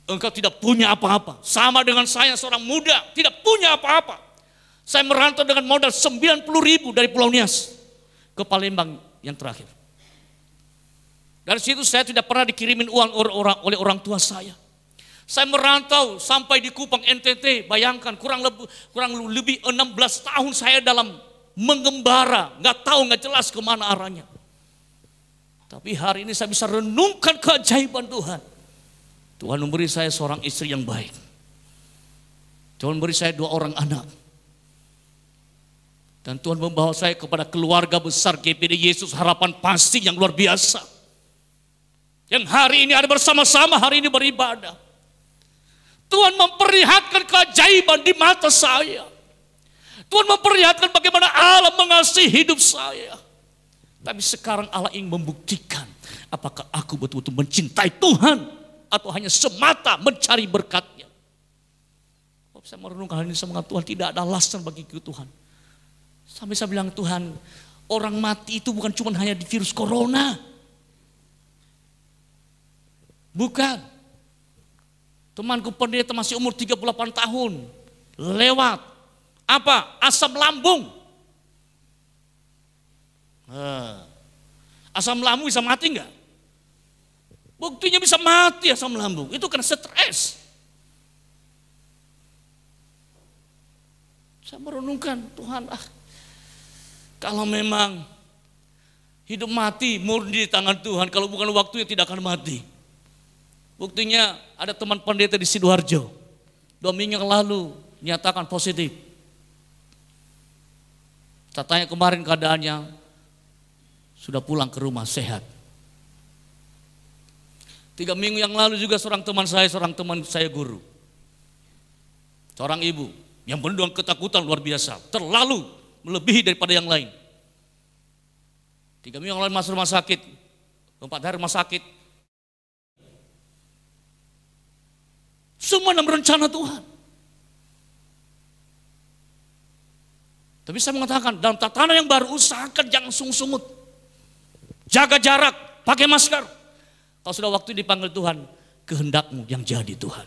Speaker 3: engkau tidak punya apa-apa. Sama dengan saya seorang muda, tidak punya apa-apa. Saya merantau dengan modal 90.000 dari Pulau Nias ke Palembang yang terakhir. Dari situ saya tidak pernah dikirimin uang oleh orang tua saya. Saya merantau sampai di Kupang NTT, bayangkan kurang lebih 16 tahun saya dalam mengembara, nggak tahu, nggak jelas kemana arahnya. Tapi hari ini saya bisa renungkan keajaiban Tuhan. Tuhan memberi saya seorang istri yang baik. Tuhan memberi saya 2 orang anak. Dan Tuhan membawa saya kepada keluarga besar GPD Yesus Harapan Pasti yang luar biasa. Yang hari ini ada bersama-sama, hari ini beribadah. Tuhan memperlihatkan keajaiban di mata saya. Tuhan memperlihatkan bagaimana Allah mengasihi hidup saya. Tapi sekarang Allah ingin membuktikan apakah aku betul-betul mencintai Tuhan atau hanya semata mencari berkat-Nya. Kalau saya merenungkan hal ini, saya mengatakan Tuhan tidak ada alasan bagi Tuhan. Sampai saya bilang, Tuhan, orang mati itu bukan cuma hanya di virus corona. Bukan. Temanku pendeta masih umur 38 tahun. Lewat. Apa? Asam lambung. Asam lambung bisa mati enggak? Buktinya bisa mati asam lambung. Itu karena stres. Saya merenungkan, Tuhan, kalau memang hidup mati murni di tangan Tuhan, kalau bukan waktunya tidak akan mati. Buktinya ada teman pendeta di Sidoarjo, 2 minggu yang lalu nyatakan positif. Saya tanya kemarin keadaannya, sudah pulang ke rumah sehat. 3 minggu yang lalu juga seorang teman saya guru, seorang ibu yang penuh dengan ketakutan luar biasa, terlalu melebihi daripada yang lain. 3 minggu yang lalu masuk rumah sakit, 4 hari rumah sakit. Semua dalam rencana Tuhan. Tapi saya mengatakan dalam tatanan yang baru, usahakan jangan sungut-sungut. Jaga jarak, pakai masker. Kalau sudah waktu dipanggil Tuhan, kehendakmu yang jadi Tuhan.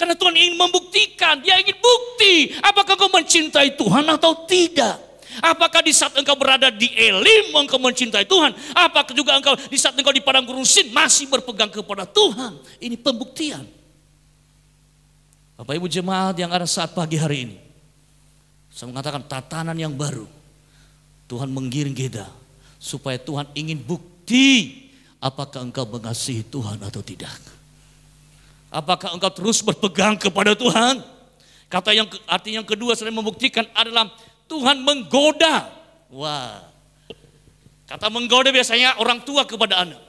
Speaker 3: Karena Tuhan ingin membuktikan, Dia ingin bukti apakah kau mencintai Tuhan atau tidak. Apakah di saat engkau berada di Elim engkau mencintai Tuhan? Apakah juga engkau di saat engkau di padang gurun Sin masih berpegang kepada Tuhan? Ini pembuktian. Bapak Ibu jemaat yang ada saat pagi hari ini, saya mengatakan tatanan yang baru. Tuhan menggiring kita supaya Tuhan ingin bukti apakah engkau mengasihi Tuhan atau tidak. Apakah engkau terus berpegang kepada Tuhan? Arti yang kedua selain membuktikan adalah Tuhan menggoda. Wah, Kata menggoda biasanya orang tua kepada anak.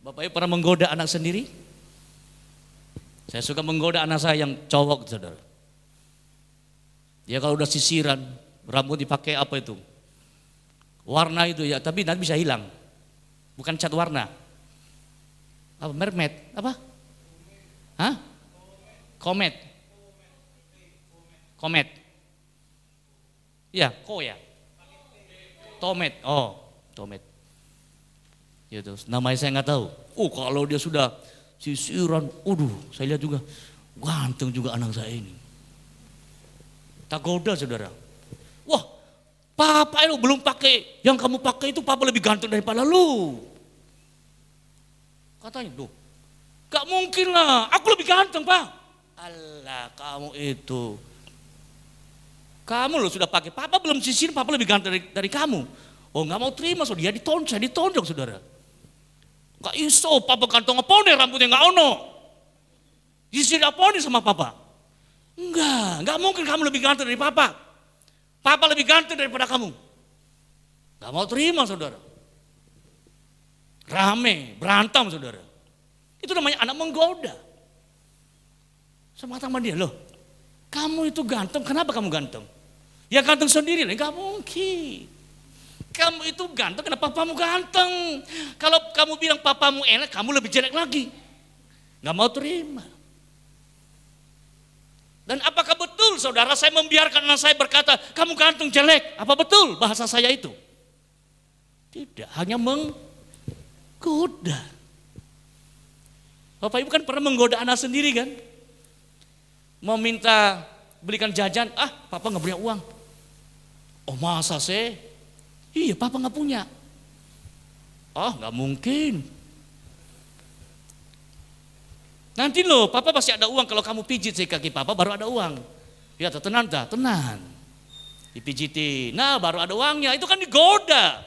Speaker 3: Bapak Ibu pernah menggoda anak sendiri? Saya suka menggoda anak saya yang cowok, saudara. Dia kalau udah sisiran, rambut dipakai apa itu? Warna itu ya, tapi nanti bisa hilang. Bukan cat warna. Apa? Mermaid? Apa? Hah? Komet. Komet. Iya, ya. Tomet. Oh, tomet. Gitu. Namanya saya nggak tahu. Oh, kalau dia sudah sisiran, saya lihat juga ganteng juga anak saya ini. Tak goda, saudara. Wah, papa itu belum pakai, yang kamu pakai itu papa lebih ganteng daripada lu. Katanya, gak mungkin lah, aku lebih ganteng, Pak. Allah, kamu itu. Kamu lo sudah pakai, papa belum sisirin, papa lebih ganteng dari kamu. Oh, nggak mau terima, saudara. Dia ditonjok, saudara. Gak iso, papa kantong apa nih rambutnya nggak ono. Disini apa nih sama papa? Enggak mungkin kamu lebih ganteng dari papa. Papa lebih ganteng daripada kamu. Gak mau terima, saudara. Rame, berantem, saudara. Itu namanya anak menggoda. Sama dia, loh, kamu itu ganteng, kenapa kamu ganteng? Ya ganteng sendiri, enggak mungkin. Kamu itu ganteng, kenapa papamu ganteng? Kalau kamu bilang papamu enak, kamu lebih jelek lagi. Gak mau terima. Dan apakah betul, saudara, saya membiarkan anak saya berkata, kamu ganteng jelek? Apa betul bahasa saya itu? Tidak, hanya menggoda. Bapak Ibu kan pernah menggoda anak sendiri kan? Mau minta belikan jajan, papa gak punya uang. Oh masa sih? Iya, papa nggak punya. Nggak mungkin. Nanti loh, papa pasti ada uang. Kalau kamu pijit si kaki papa, baru ada uang. Ya, tenang. Dipijiti. Nah, baru ada uangnya. Itu kan digoda.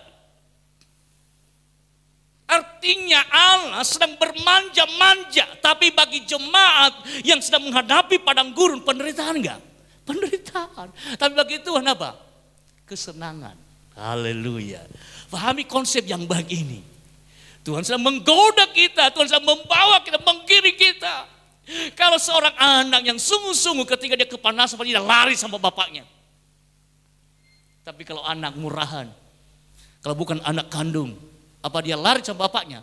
Speaker 3: Artinya Allah sedang bermanja-manja. Tapi bagi jemaat yang sedang menghadapi padang gurun, penderitaan enggak? Penderitaan. Tapi bagi Tuhan apa? Kesenangan. Haleluya. Pahami konsep yang baik ini. Tuhan sedang menggoda kita, Tuhan sedang membawa kita, menggiring kita. Kalau seorang anak yang sungguh-sungguh ketika dia kepanasan, dia lari sama bapaknya. Tapi kalau anak murahan, kalau bukan anak kandung, apa dia lari sama bapaknya?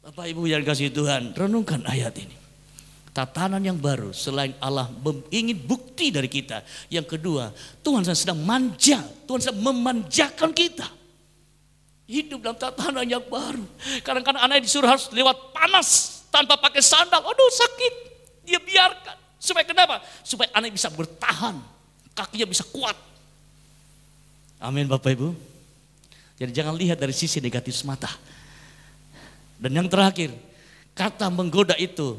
Speaker 3: Bapak Ibu yang kasih Tuhan, renungkan ayat ini. Tatanan yang baru selain Allah ingin bukti dari kita. Yang kedua, Tuhan sedang manja, Tuhan sedang memanjakan kita. Hidup dalam tatanan yang baru. Kadang-kadang anak disuruh harus lewat panas tanpa pakai sandal. Aduh sakit, dia biarkan. Supaya kenapa? Supaya anak bisa bertahan, kakinya bisa kuat. Amin Bapak Ibu. Jadi jangan lihat dari sisi negatif semata. Dan yang terakhir, kata menggoda itu,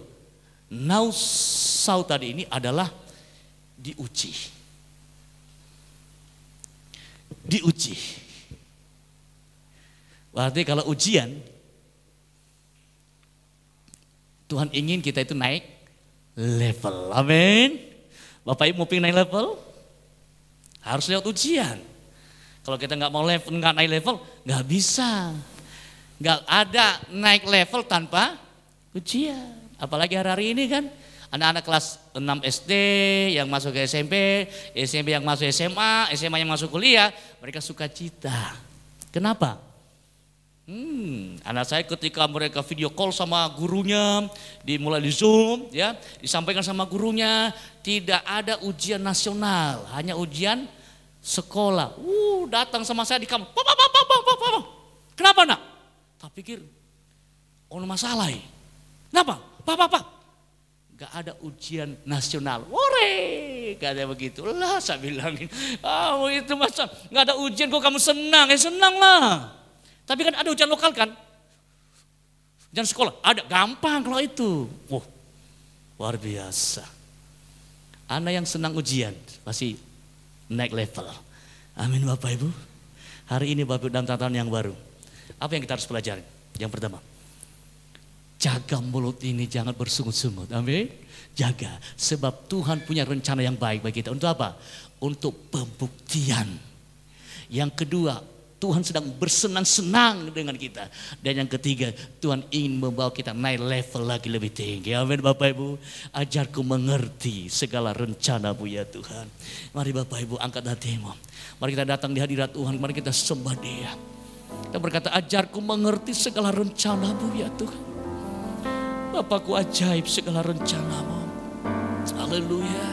Speaker 3: nausau tadi ini adalah diuji. Diuji. Berarti kalau ujian, Tuhan ingin kita itu naik level. Amin. Bapak Ibu mau pengen naik level? Harus lewat ujian. Kalau kita nggak mau level, nggak naik level, nggak bisa. Nggak ada naik level tanpa ujian. Apalagi hari ini kan anak-anak kelas 6 SD yang masuk ke SMP, SMP yang masuk SMA, SMA yang masuk kuliah, mereka suka cita. Kenapa? Anak saya ketika mereka video call sama gurunya, dimulai di Zoom, ya, disampaikan sama gurunya, tidak ada ujian nasional, hanya ujian sekolah. Datang sama saya di kamar, Papa. Kenapa nak? Tak pikir, masalah ya. Kenapa? Pak, gak ada ujian nasional. Wore, gak ada begitu. Lah saya bilangin, itu masa gak ada ujian kok kamu senang? Senang lah. Tapi kan ada ujian lokal kan? Ujian sekolah, ada, gampang kalau itu. Luar biasa. Anak yang senang ujian, pasti naik level. Amin Bapak Ibu. Hari ini Bapak Ibu dalam tatanan yang baru. Apa yang kita harus pelajari? Yang pertama, Jaga mulut ini jangan bersungut-sungut. Amin. Jaga. Sebab Tuhan punya rencana yang baik bagi kita. Untuk apa? Untuk pembuktian. Yang kedua, Tuhan sedang bersenang-senang dengan kita. Dan yang ketiga, Tuhan ingin membawa kita naik level lagi lebih tinggi. Amin Bapak Ibu. Ajarku mengerti segala rencana-Mu ya Tuhan. Mari Bapak Ibu angkat hatimu. Mari kita datang di hadirat Tuhan. Mari kita sembah Dia. Kita berkata, ajarku mengerti segala rencana-Mu ya Tuhan. Bapakku ajaib segala rencana-Mu. Haleluya.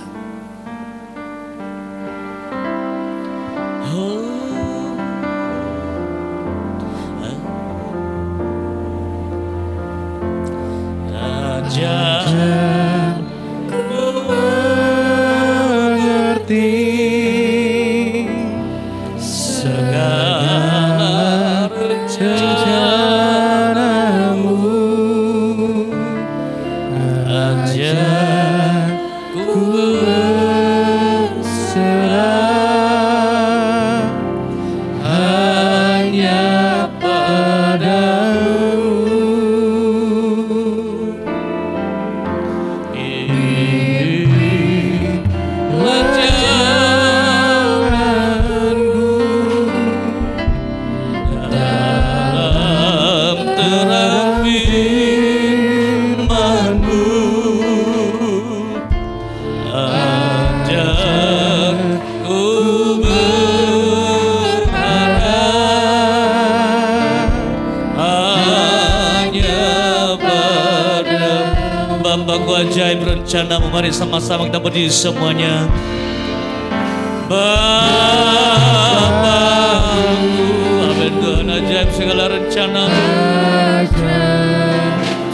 Speaker 3: Oh.
Speaker 4: Ajarku mengerti segala rencana-Mu. Ajarku berserah hanya padamu. Bapakku ajaib rencana-Mu. Mari sama-sama kita berdiri semuanya. Bapakku, amin Tuhan, ajaib segala rencana-Mu.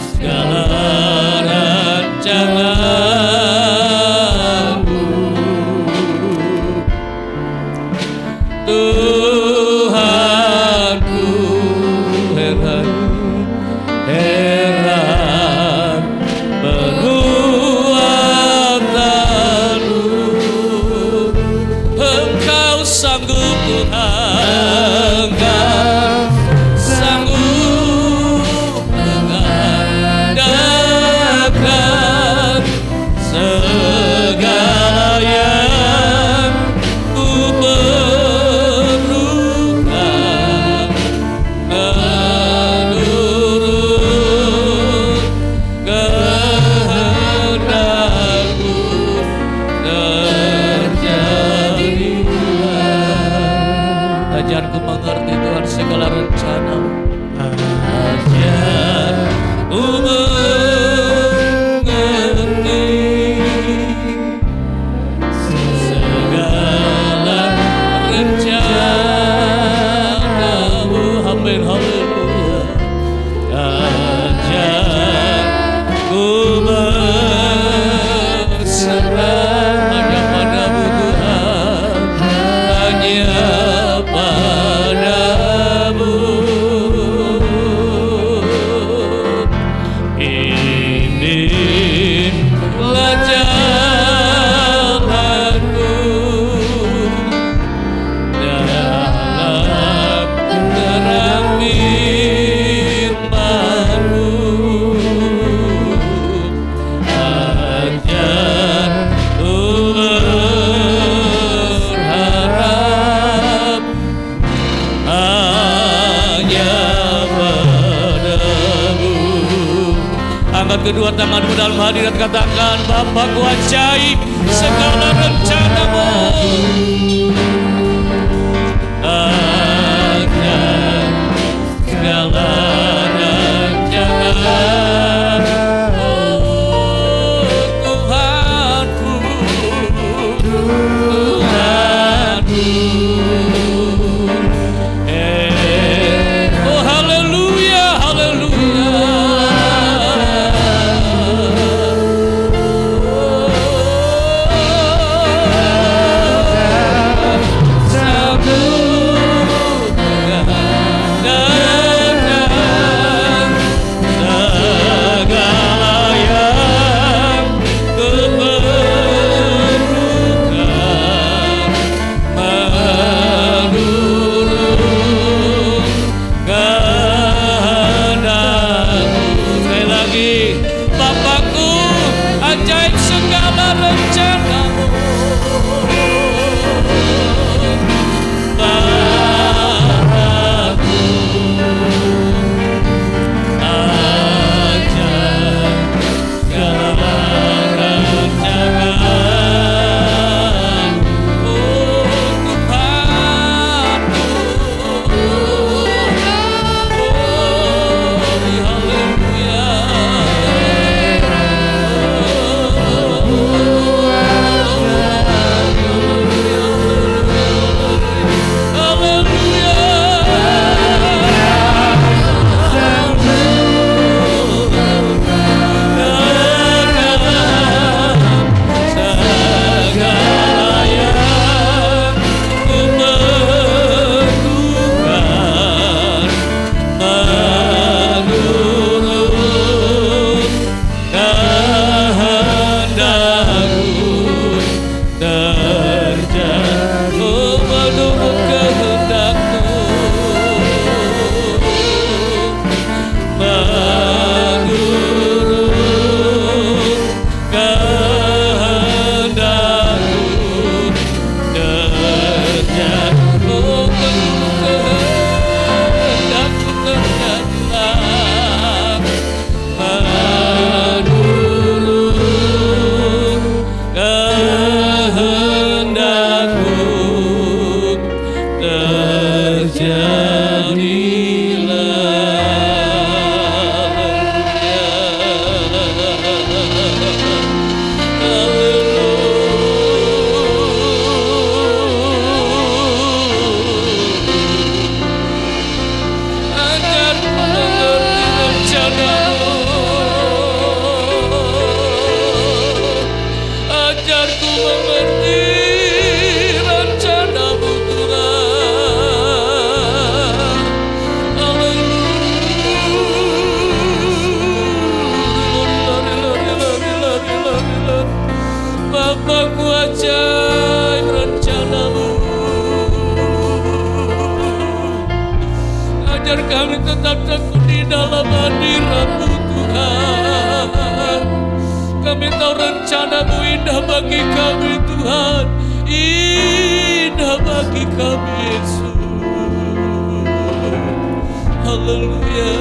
Speaker 4: Segala rencana-Mu, Tuhanku, heran perbuatan-Mu. Engkau sanggup Tuhan, Engkau sanggup mengadakan segala yang ku perlukan menurut kehendak-Mu terjadilah. Ajarku mengerti Tuhan segala rencana-Mu. Ajarku mengerti segala rencana-Mu. Amin, haleluya. Ajarku berserah hanya padamu Tuhan, hanya padamu. Inilah jalanku dalam terang firman-Mu. Ajarku berharap hanya padamu. Angkat kedua tanganmu dalam hadirat, katakan, Bapakku ajaib segala rencana-Mu. Ajaib segala rencana-Mu. Tuhanku, Tuhanku. Oh haleluya, haleluya. Sanggup mengadakan rencanamu. Kami tetap tekun di dalam hadirat-Mu Tuhan. Kami tahu rencana-Mu indah bagi kami Tuhan, indah bagi kami Yesus. Haleluya.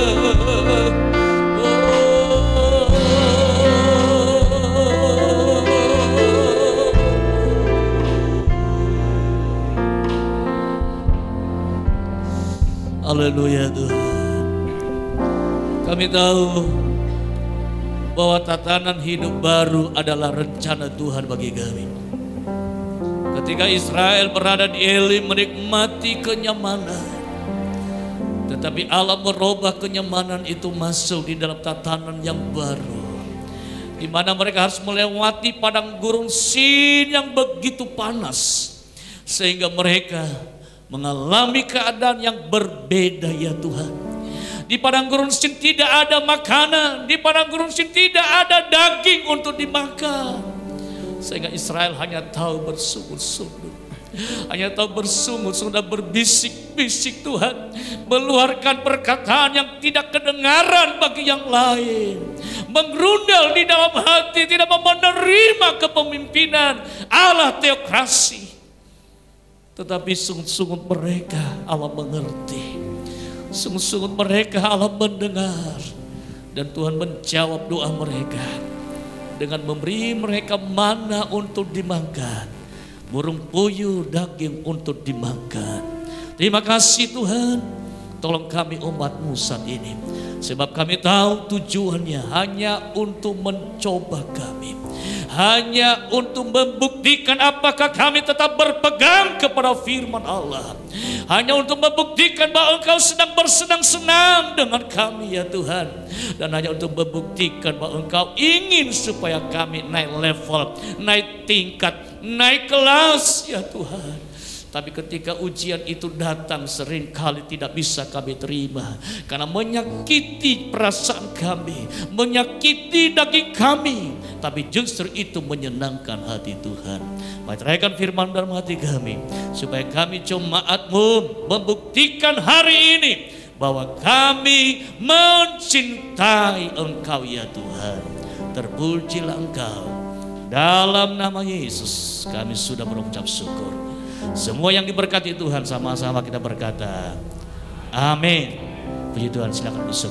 Speaker 3: Haleluya Tuhan. Kami tahu bahwa tatanan hidup baru adalah rencana Tuhan bagi kami. Ketika Israel berada di Elim menikmati kenyamanan, tetapi Allah merubah kenyamanan itu masuk di dalam tatanan yang baru, di mana mereka harus melewati padang gurun Sin yang begitu panas, sehingga mereka mengalami keadaan yang berbeda ya Tuhan. Di padang gurun Sin tidak ada makanan, di padang gurun Sin tidak ada daging untuk dimakan, sehingga Israel hanya tahu bersungut-sungut, hanya tahu bersungut-sungut dan berbisik-bisik Tuhan, meluarkan perkataan yang tidak kedengaran bagi yang lain, mengerundel di dalam hati, tidak mau menerima kepemimpinan Allah teokrasi. Tetapi sungut-sungut mereka Allah mengerti, sungut-sungut mereka Allah mendengar, dan Tuhan menjawab doa mereka dengan memberi mereka mana untuk dimakan, burung puyuh daging untuk dimakan. Terima kasih Tuhan, tolong kami umat-Mu saat ini, sebab kami tahu tujuannya hanya untuk mencoba kami, hanya untuk membuktikan apakah kami tetap berpegang kepada firman Allah, hanya untuk membuktikan bahwa Engkau sedang bersenang-senang dengan kami ya Tuhan, dan hanya untuk membuktikan bahwa Engkau ingin supaya kami naik level, naik tingkat, naik kelas ya Tuhan. Tapi ketika ujian itu datang, seringkali tidak bisa kami terima, karena menyakiti perasaan kami, menyakiti daging kami. Tapi justru itu menyenangkan hati Tuhan. Menyerahkan firman dalam hati kami, supaya kami jemaat-Mu membuktikan hari ini bahwa kami mencintai Engkau ya Tuhan. Terpujilah Engkau Dalam nama Yesus kami sudah berucap syukur. Semua yang diberkati Tuhan sama-sama kita berkata amin. Puji Tuhan, silakan duduk.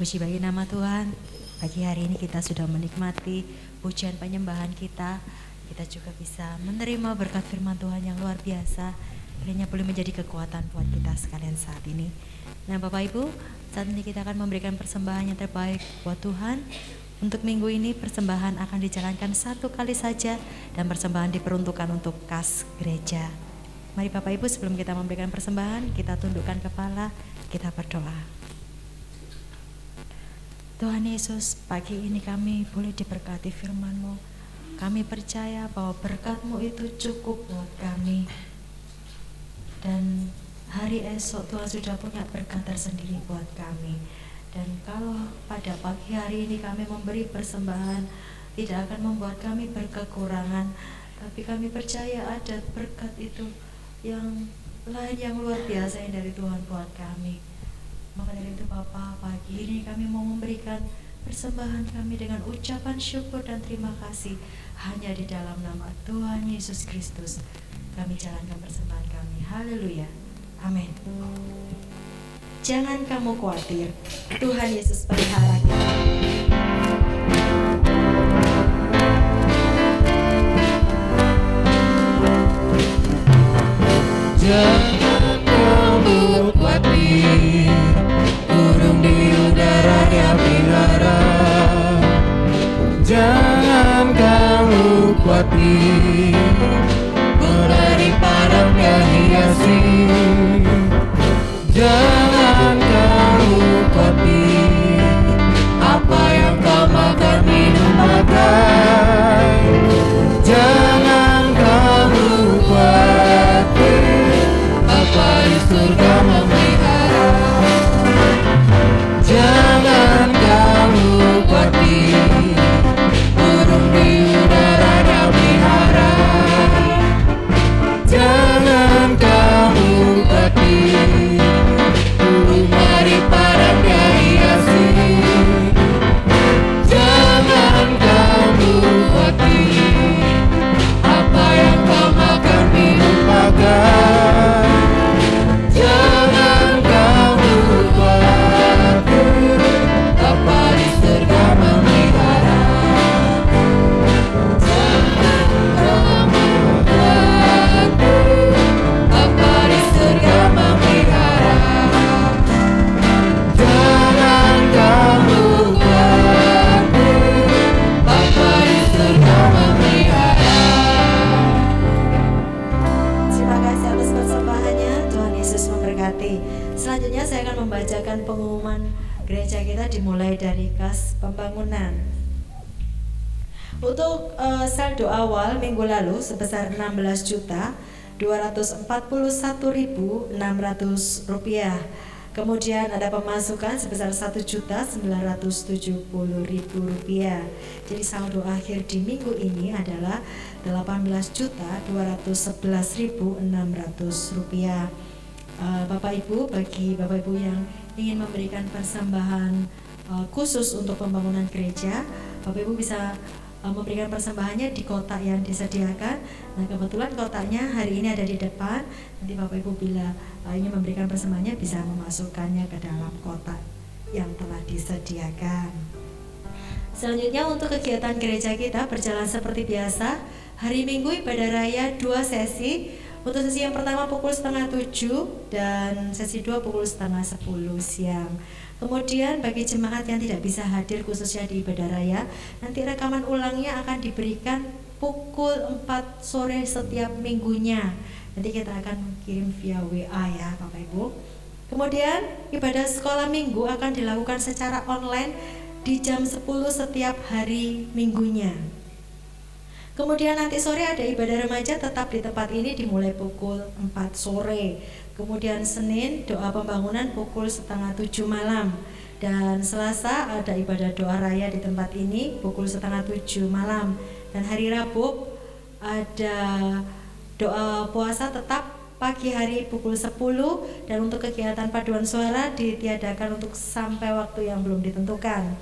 Speaker 5: Puji bagi nama Tuhan. Pagi hari ini kita sudah menikmati pujian penyembahan kita. Kita juga bisa menerima berkat firman Tuhan yang luar biasa. Kiranya boleh menjadi kekuatan buat kita sekalian saat ini. Nah Bapak Ibu, saat ini kita akan memberikan persembahan yang terbaik buat Tuhan. Untuk minggu ini persembahan akan dijalankan 1 kali saja dan persembahan diperuntukkan untuk kas gereja. Mari Bapak Ibu, sebelum kita memberikan persembahan, kita tundukkan kepala, kita berdoa. Tuhan Yesus, pagi ini kami boleh diberkati firman-Mu. Kami percaya bahwa berkat-Mu itu cukup buat kami. Dan hari esok Tuhan sudah punya berkat tersendiri buat kami. Dan kalau pada pagi hari ini kami memberi persembahan, tidak akan membuat kami berkekurangan. Tapi kami percaya ada berkat itu yang lain yang luar biasa yang dari Tuhan buat kami. Maka dari itu Bapak, pagi ini kami mau memberikan persembahan kami dengan ucapan syukur dan terima kasih. Hanya di dalam nama Tuhan Yesus Kristus kami jalankan persembahan kami. Haleluya. Amin. Jangan kamu khawatir, Tuhan Yesus pelihara kita.
Speaker 6: Jangan kamu khawatir, burung di udara dia pelihara. Jangan kamu khawatir, bola di padang dia hiasi. Jangan kamu khawatir, apa yang kau makan minum pakai. Jangan kamu khawatir, Bapa di surga memelihara. Jangan kamu khawatir, burung di udara dia pelihara. Jangan kamu khawatir, mari padang dia hiasi. Jangan kamu khawatir, apa yang kau makan minum pakai. Jangan kamu khawatir, Bapa di surga memelihara. Jangan kamu khawatir, Bapa di surga memelihara. Jangan kamu khawatir, Bapa di surga memelihara.
Speaker 5: Terima kasih atas persembahannya. Tuhan Yesus memberkati. Selanjutnya saya akan membacakan pengumuman gereja kita dimulai dari kas pembangunan. Untuk saldo awal minggu lalu sebesar Rp16.241.600. Kemudian ada pemasukan sebesar Rp1.970.000. Jadi saldo akhir di minggu ini adalah Rp18.211.600. Bapak Ibu, bagi Bapak Ibu yang ingin memberikan persembahan khusus untuk pembangunan gereja, Bapak Ibu bisa memberikan persembahannya di kotak yang disediakan. Nah kebetulan kotaknya hari ini ada di depan. Nanti Bapak Ibu bila ingin memberikan persembahannya bisa memasukkannya ke dalam kotak yang telah disediakan. Selanjutnya untuk kegiatan gereja kita berjalan seperti biasa. Hari Minggu ibadah raya 2 sesi. Untuk sesi yang pertama pukul 6:30 dan sesi 2 pukul 9:30 siang. Kemudian bagi jemaat yang tidak bisa hadir khususnya di ibadah raya, nanti rekaman ulangnya akan diberikan pukul 4 sore setiap minggunya. Nanti kita akan kirim via WA ya Bapak Ibu. Kemudian ibadah sekolah minggu akan dilakukan secara online di jam 10 setiap hari minggunya. Kemudian nanti sore ada ibadah remaja tetap di tempat ini dimulai pukul 4 sore. Kemudian Senin doa pembangunan pukul 6:30 malam. Dan Selasa ada ibadah doa raya di tempat ini pukul 6:30 malam. Dan hari Rabu ada doa puasa tetap pagi hari pukul 10, dan untuk kegiatan paduan suara ditiadakan untuk sampai waktu yang belum ditentukan.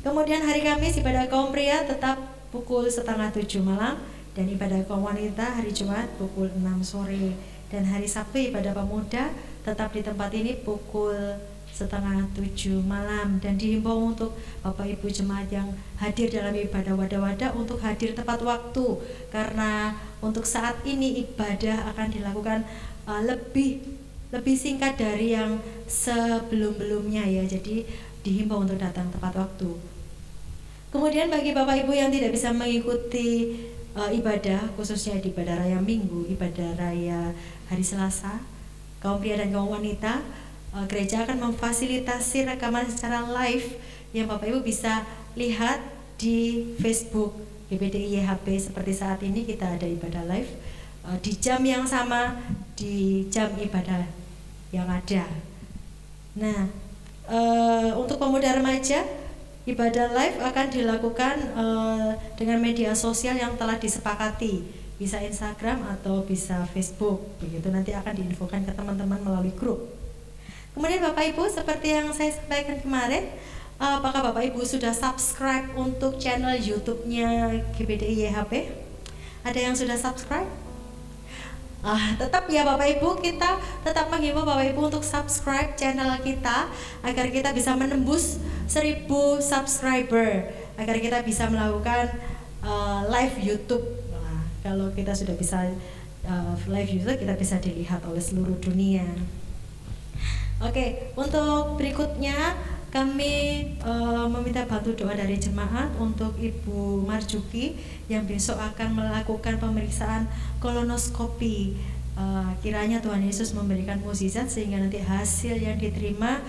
Speaker 5: Kemudian hari Kamis ibadah kaum pria tetap pukul 6:30 malam, dan ibadah kaum wanita hari Jumat pukul 6 sore, dan hari Sabtu ibadah pemuda tetap di tempat ini pukul 6:30 malam. Dan dihimbau untuk Bapak Ibu jemaat yang hadir dalam ibadah wadah-wadah untuk hadir tepat waktu, karena untuk saat ini ibadah akan dilakukan lebih singkat dari yang sebelum-belumnya ya. Jadi dihimbau untuk datang tepat waktu. Kemudian bagi Bapak Ibu yang tidak bisa mengikuti ibadah, khususnya di ibadah raya Minggu, ibadah raya hari Selasa, kaum pria dan kaum wanita, gereja akan memfasilitasi rekaman secara live yang Bapak Ibu bisa lihat di Facebook GBDI YHP. Seperti saat ini kita ada ibadah live di jam yang sama, di jam ibadah yang ada. Nah, untuk pemuda remaja, ibadah live akan dilakukan dengan media sosial yang telah disepakati, bisa Instagram atau bisa Facebook, begitu nanti akan diinfokan ke teman-teman melalui grup. Kemudian Bapak Ibu, seperti yang saya sampaikan kemarin, apakah Bapak Ibu sudah subscribe untuk channel YouTube-nya GBDI YHP? Ada yang sudah subscribe? Tetap ya Bapak Ibu, kita tetap menghimbau Bapak Ibu untuk subscribe channel kita agar kita bisa menembus 1000 subscriber, agar kita bisa melakukan live YouTube. Kalau kita sudah bisa live YouTube, kita bisa dilihat oleh seluruh dunia. Oke, untuk berikutnya kami meminta bantu doa dari jemaat untuk Ibu Marjuki yang besok akan melakukan pemeriksaan kolonoskopi. Kiranya Tuhan Yesus memberikan mukjizat sehingga nanti hasil yang diterima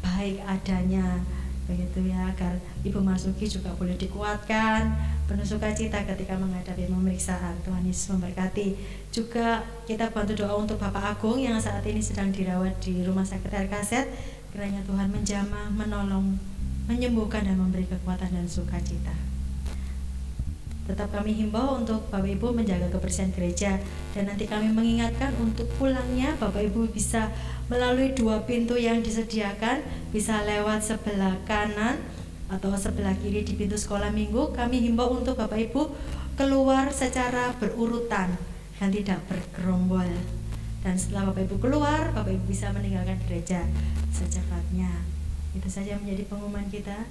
Speaker 5: baik adanya, begitu ya, agar Ibu Marjuki juga boleh dikuatkan, penuh sukacita ketika menghadapi pemeriksaan. Tuhan Yesus memberkati. Juga kita bantu doa untuk Bapak Agung yang saat ini sedang dirawat di Rumah Sakit RKZ. Kiranya Tuhan menjamah, menolong, menyembuhkan dan memberi kekuatan dan sukacita. Tetap kami himbau untuk Bapak Ibu menjaga kebersihan gereja, dan nanti kami mengingatkan untuk pulangnya Bapak Ibu bisa melalui 2 pintu yang disediakan, bisa lewat sebelah kanan atau sebelah kiri di pintu sekolah minggu. Kami himbau untuk Bapak Ibu keluar secara berurutan dan tidak bergerombol. Dan setelah Bapak Ibu keluar, Bapak Ibu bisa meninggalkan gereja secepatnya. Itu saja menjadi pengumuman kita.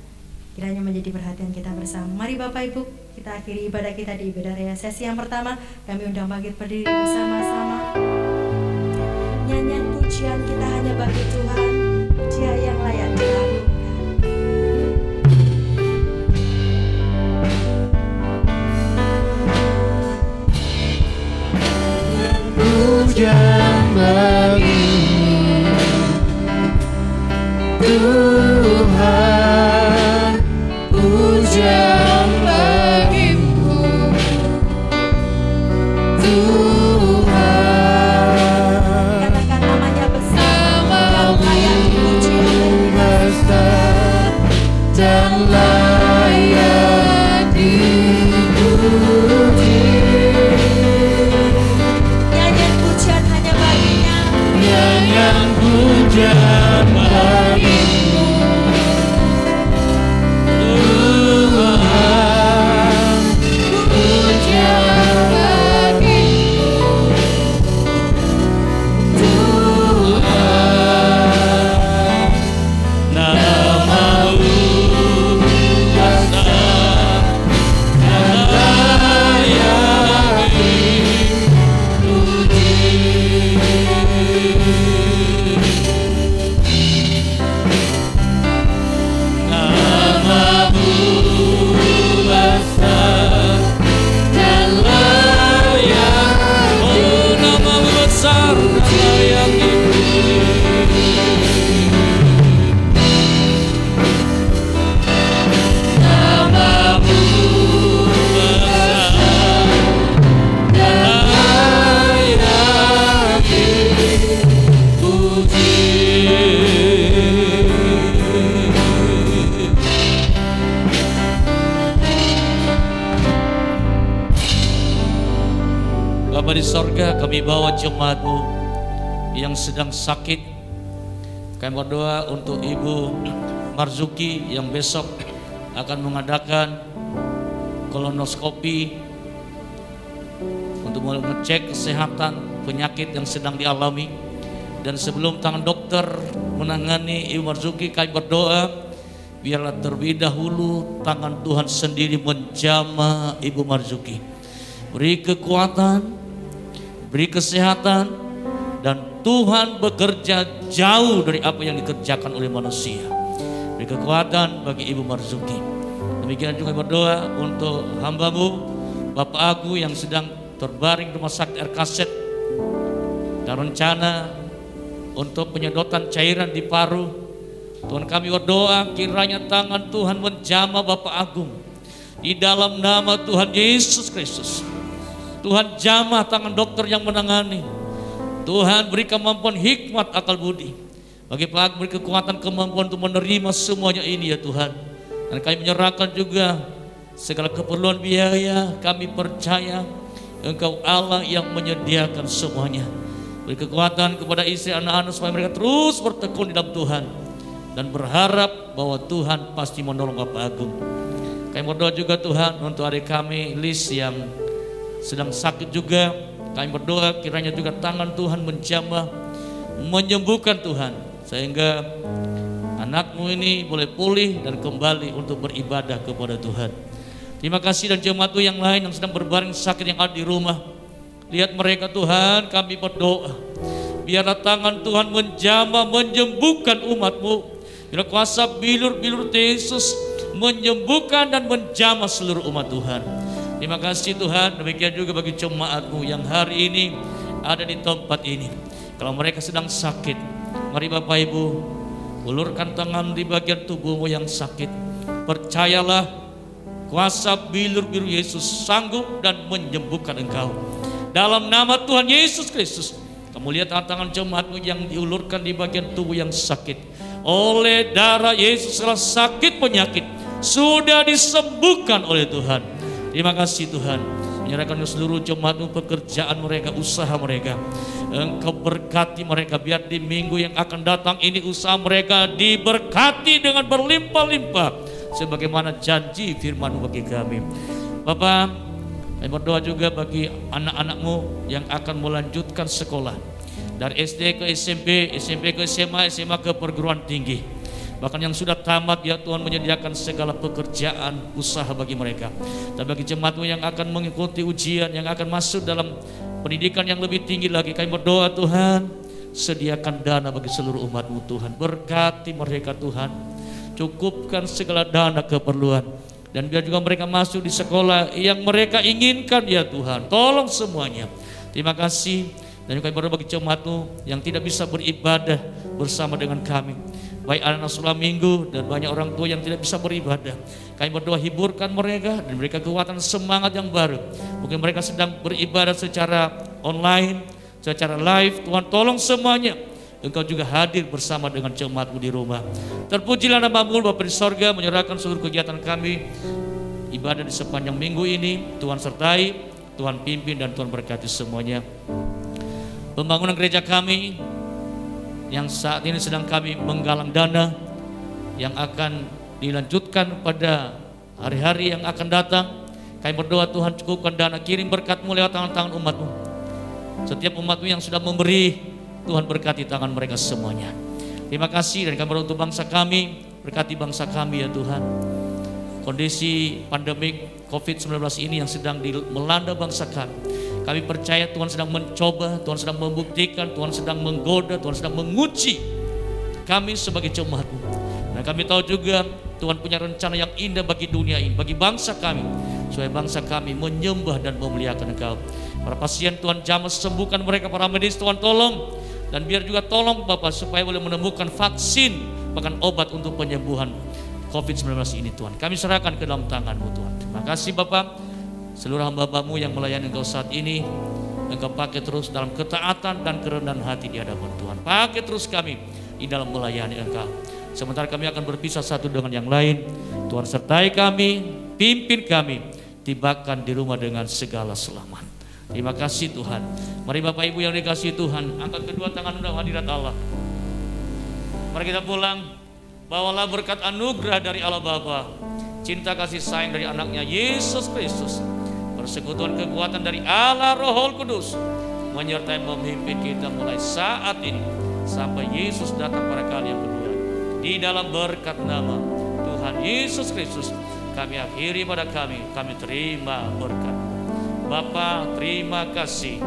Speaker 5: Kiranya menjadi perhatian kita bersama. Mari Bapak Ibu, kita akhiri ibadah kita di ibadah raya sesi yang pertama. Kami undang bangkit berdiri bersama-sama. Nyanyian pujian kita hanya bagi Tuhan, Dia yang layak dilakukan.
Speaker 6: Pujian bagimu Tuhan, pujian bagimu Tuhan.
Speaker 5: Katakan namanya bersama, Kau layak dipuji,
Speaker 6: besar dan layak dipuji.
Speaker 5: nyanyian pujian hanya baginya.
Speaker 6: Nyanyian pujian bagimu
Speaker 3: sorga, kami bawa jemaat-Mu yang sedang sakit. Kami berdoa untuk Ibu Marzuki yang besok akan mengadakan kolonoskopi untuk mengecek kesehatan penyakit yang sedang dialami. Dan sebelum tangan dokter menangani Ibu Marzuki, kami berdoa biarlah terlebih dahulu tangan Tuhan sendiri menjamah Ibu Marzuki. Beri kekuatan, beri kesehatan, dan Tuhan bekerja jauh dari apa yang dikerjakan oleh manusia. Beri kekuatan bagi Ibu Marzuki. Demikian juga berdoa untuk hamba-Mu Bapak Agu yang sedang terbaring di rumah sakit RKZ, dan rencana untuk penyedotan cairan di paru. Tuhan, kami berdoa kiranya tangan Tuhan menjamah Bapak Agung di dalam nama Tuhan Yesus Kristus. Tuhan, jamah tangan dokter yang menangani. Tuhan, beri kemampuan hikmat akal budi bagi Pak Agung, beri kekuatan kemampuan untuk menerima semuanya ini ya Tuhan. Dan kami menyerahkan juga segala keperluan biaya. Kami percaya Engkau Allah yang menyediakan semuanya. Beri kekuatan kepada istri anak-anak supaya mereka terus bertekun di dalam Tuhan dan berharap bahwa Tuhan pasti menolong Bapak Agung. Kami berdoa juga Tuhan untuk adik kami Lis yang sedang sakit juga. Kami berdoa kiranya juga tangan Tuhan menjamah, menyembuhkan Tuhan, sehingga anak-Mu ini boleh pulih dan kembali untuk beribadah kepada Tuhan. Terima kasih. Dan jemaat-Mu yang lain yang sedang berbaring sakit yang ada di rumah, lihat mereka Tuhan, kami berdoa biarlah tangan Tuhan menjamah, menyembuhkan umat-Mu. Biarlah kuasa bilur-bilur Yesus menyembuhkan dan menjamah seluruh umat Tuhan. Terima kasih Tuhan. Demikian juga bagi jemaat-Mu yang hari ini ada di tempat ini. Kalau mereka sedang sakit, mari Bapak Ibu ulurkan tangan di bagian tubuhmu yang sakit. Percayalah kuasa bilur-bilur Yesus sanggup dan menyembuhkan engkau. Dalam nama Tuhan Yesus Kristus, kamu lihat tangan jemaat-Mu yang diulurkan di bagian tubuh yang sakit. Oleh darah Yesus segala sakit penyakit sudah disembuhkan oleh Tuhan. Terima kasih Tuhan. Menyerahkan ke seluruh jemaat-Mu, pekerjaan mereka, usaha mereka. Engkau berkati mereka, biar di minggu yang akan datang ini usaha mereka diberkati dengan berlimpah-limpah sebagaimana janji firman-Mu bagi kami. Bapak, kami berdoa juga bagi anak-anak-Mu yang akan melanjutkan sekolah dari SD ke SMP, SMP ke SMA, SMA ke perguruan tinggi. Bahkan yang sudah tamat, ya Tuhan menyediakan segala pekerjaan usaha bagi mereka. Dan bagi jemaat-Mu yang akan mengikuti ujian, yang akan masuk dalam pendidikan yang lebih tinggi lagi, kami berdoa Tuhan, sediakan dana bagi seluruh umat-Mu Tuhan. Berkati mereka Tuhan, cukupkan segala dana keperluan. Dan biar juga mereka masuk di sekolah yang mereka inginkan ya Tuhan. Tolong semuanya. Terima kasih. Dan kami berdoa bagi jemaat-Mu yang tidak bisa beribadah bersama dengan kami, baik anak-anak sekolah minggu dan banyak orang tua yang tidak bisa beribadah. Kami berdoa hiburkan mereka dan berikan kekuatan semangat yang baru. Mungkin mereka sedang beribadah secara online, secara live. Tuhan tolong semuanya. Engkau juga hadir bersama dengan jemaat-Mu di rumah. Terpujilah nama-Mu Bapa di sorga, menyerahkan seluruh kegiatan kami, ibadah di sepanjang minggu ini. Tuhan sertai, Tuhan pimpin, dan Tuhan berkati semuanya. Pembangunan gereja kami yang saat ini sedang kami menggalang dana yang akan dilanjutkan pada hari-hari yang akan datang. Kami berdoa Tuhan cukupkan dana, kirim berkat-Mu lewat tangan-tangan umat-Mu. Setiap umat-Mu yang sudah memberi, Tuhan berkati tangan mereka semuanya. Terima kasih. Dan kami berdoa untuk bangsa kami, berkati bangsa kami ya Tuhan. Kondisi pandemik COVID-19 ini yang sedang melanda bangsa kami, kami percaya Tuhan sedang mencoba, Tuhan sedang membuktikan, Tuhan sedang menggoda, Tuhan sedang menguji kami sebagai jemaat-Mu. Dan kami tahu juga Tuhan punya rencana yang indah bagi dunia ini, bagi bangsa kami, supaya bangsa kami menyembah dan memuliakan Engkau. Para pasien Tuhan jamah sembuhkan mereka, para medis Tuhan tolong. Dan biar juga tolong Bapak supaya boleh menemukan vaksin, bahkan obat untuk penyembuhan COVID-19 ini Tuhan. Kami serahkan ke dalam tangan-Mu Tuhan. Terima kasih Bapak. Seluruh hamba-Mu yang melayani Engkau saat ini, Engkau pakai terus dalam ketaatan dan kerendahan hati di hadapan Tuhan. Pakai terus kami di dalam melayani Engkau. Sementara kami akan berpisah satu dengan yang lain, Tuhan sertai kami, pimpin kami, tibakan di rumah dengan segala selamat. Terima kasih Tuhan. Mari Bapak Ibu yang dikasihi Tuhan, angkat kedua tangan dalam hadirat Allah. Mari kita pulang. Bawalah berkat anugerah dari Allah Bapa, cinta kasih sayang dari anaknya Yesus Kristus, persekutuan kekuatan dari Allah Roh Kudus menyertai memimpin kita mulai saat ini sampai Yesus datang pada kali yang kedua. Di dalam berkat nama Tuhan Yesus Kristus kami akhiri pada kami terima berkat. Bapa, terima kasih.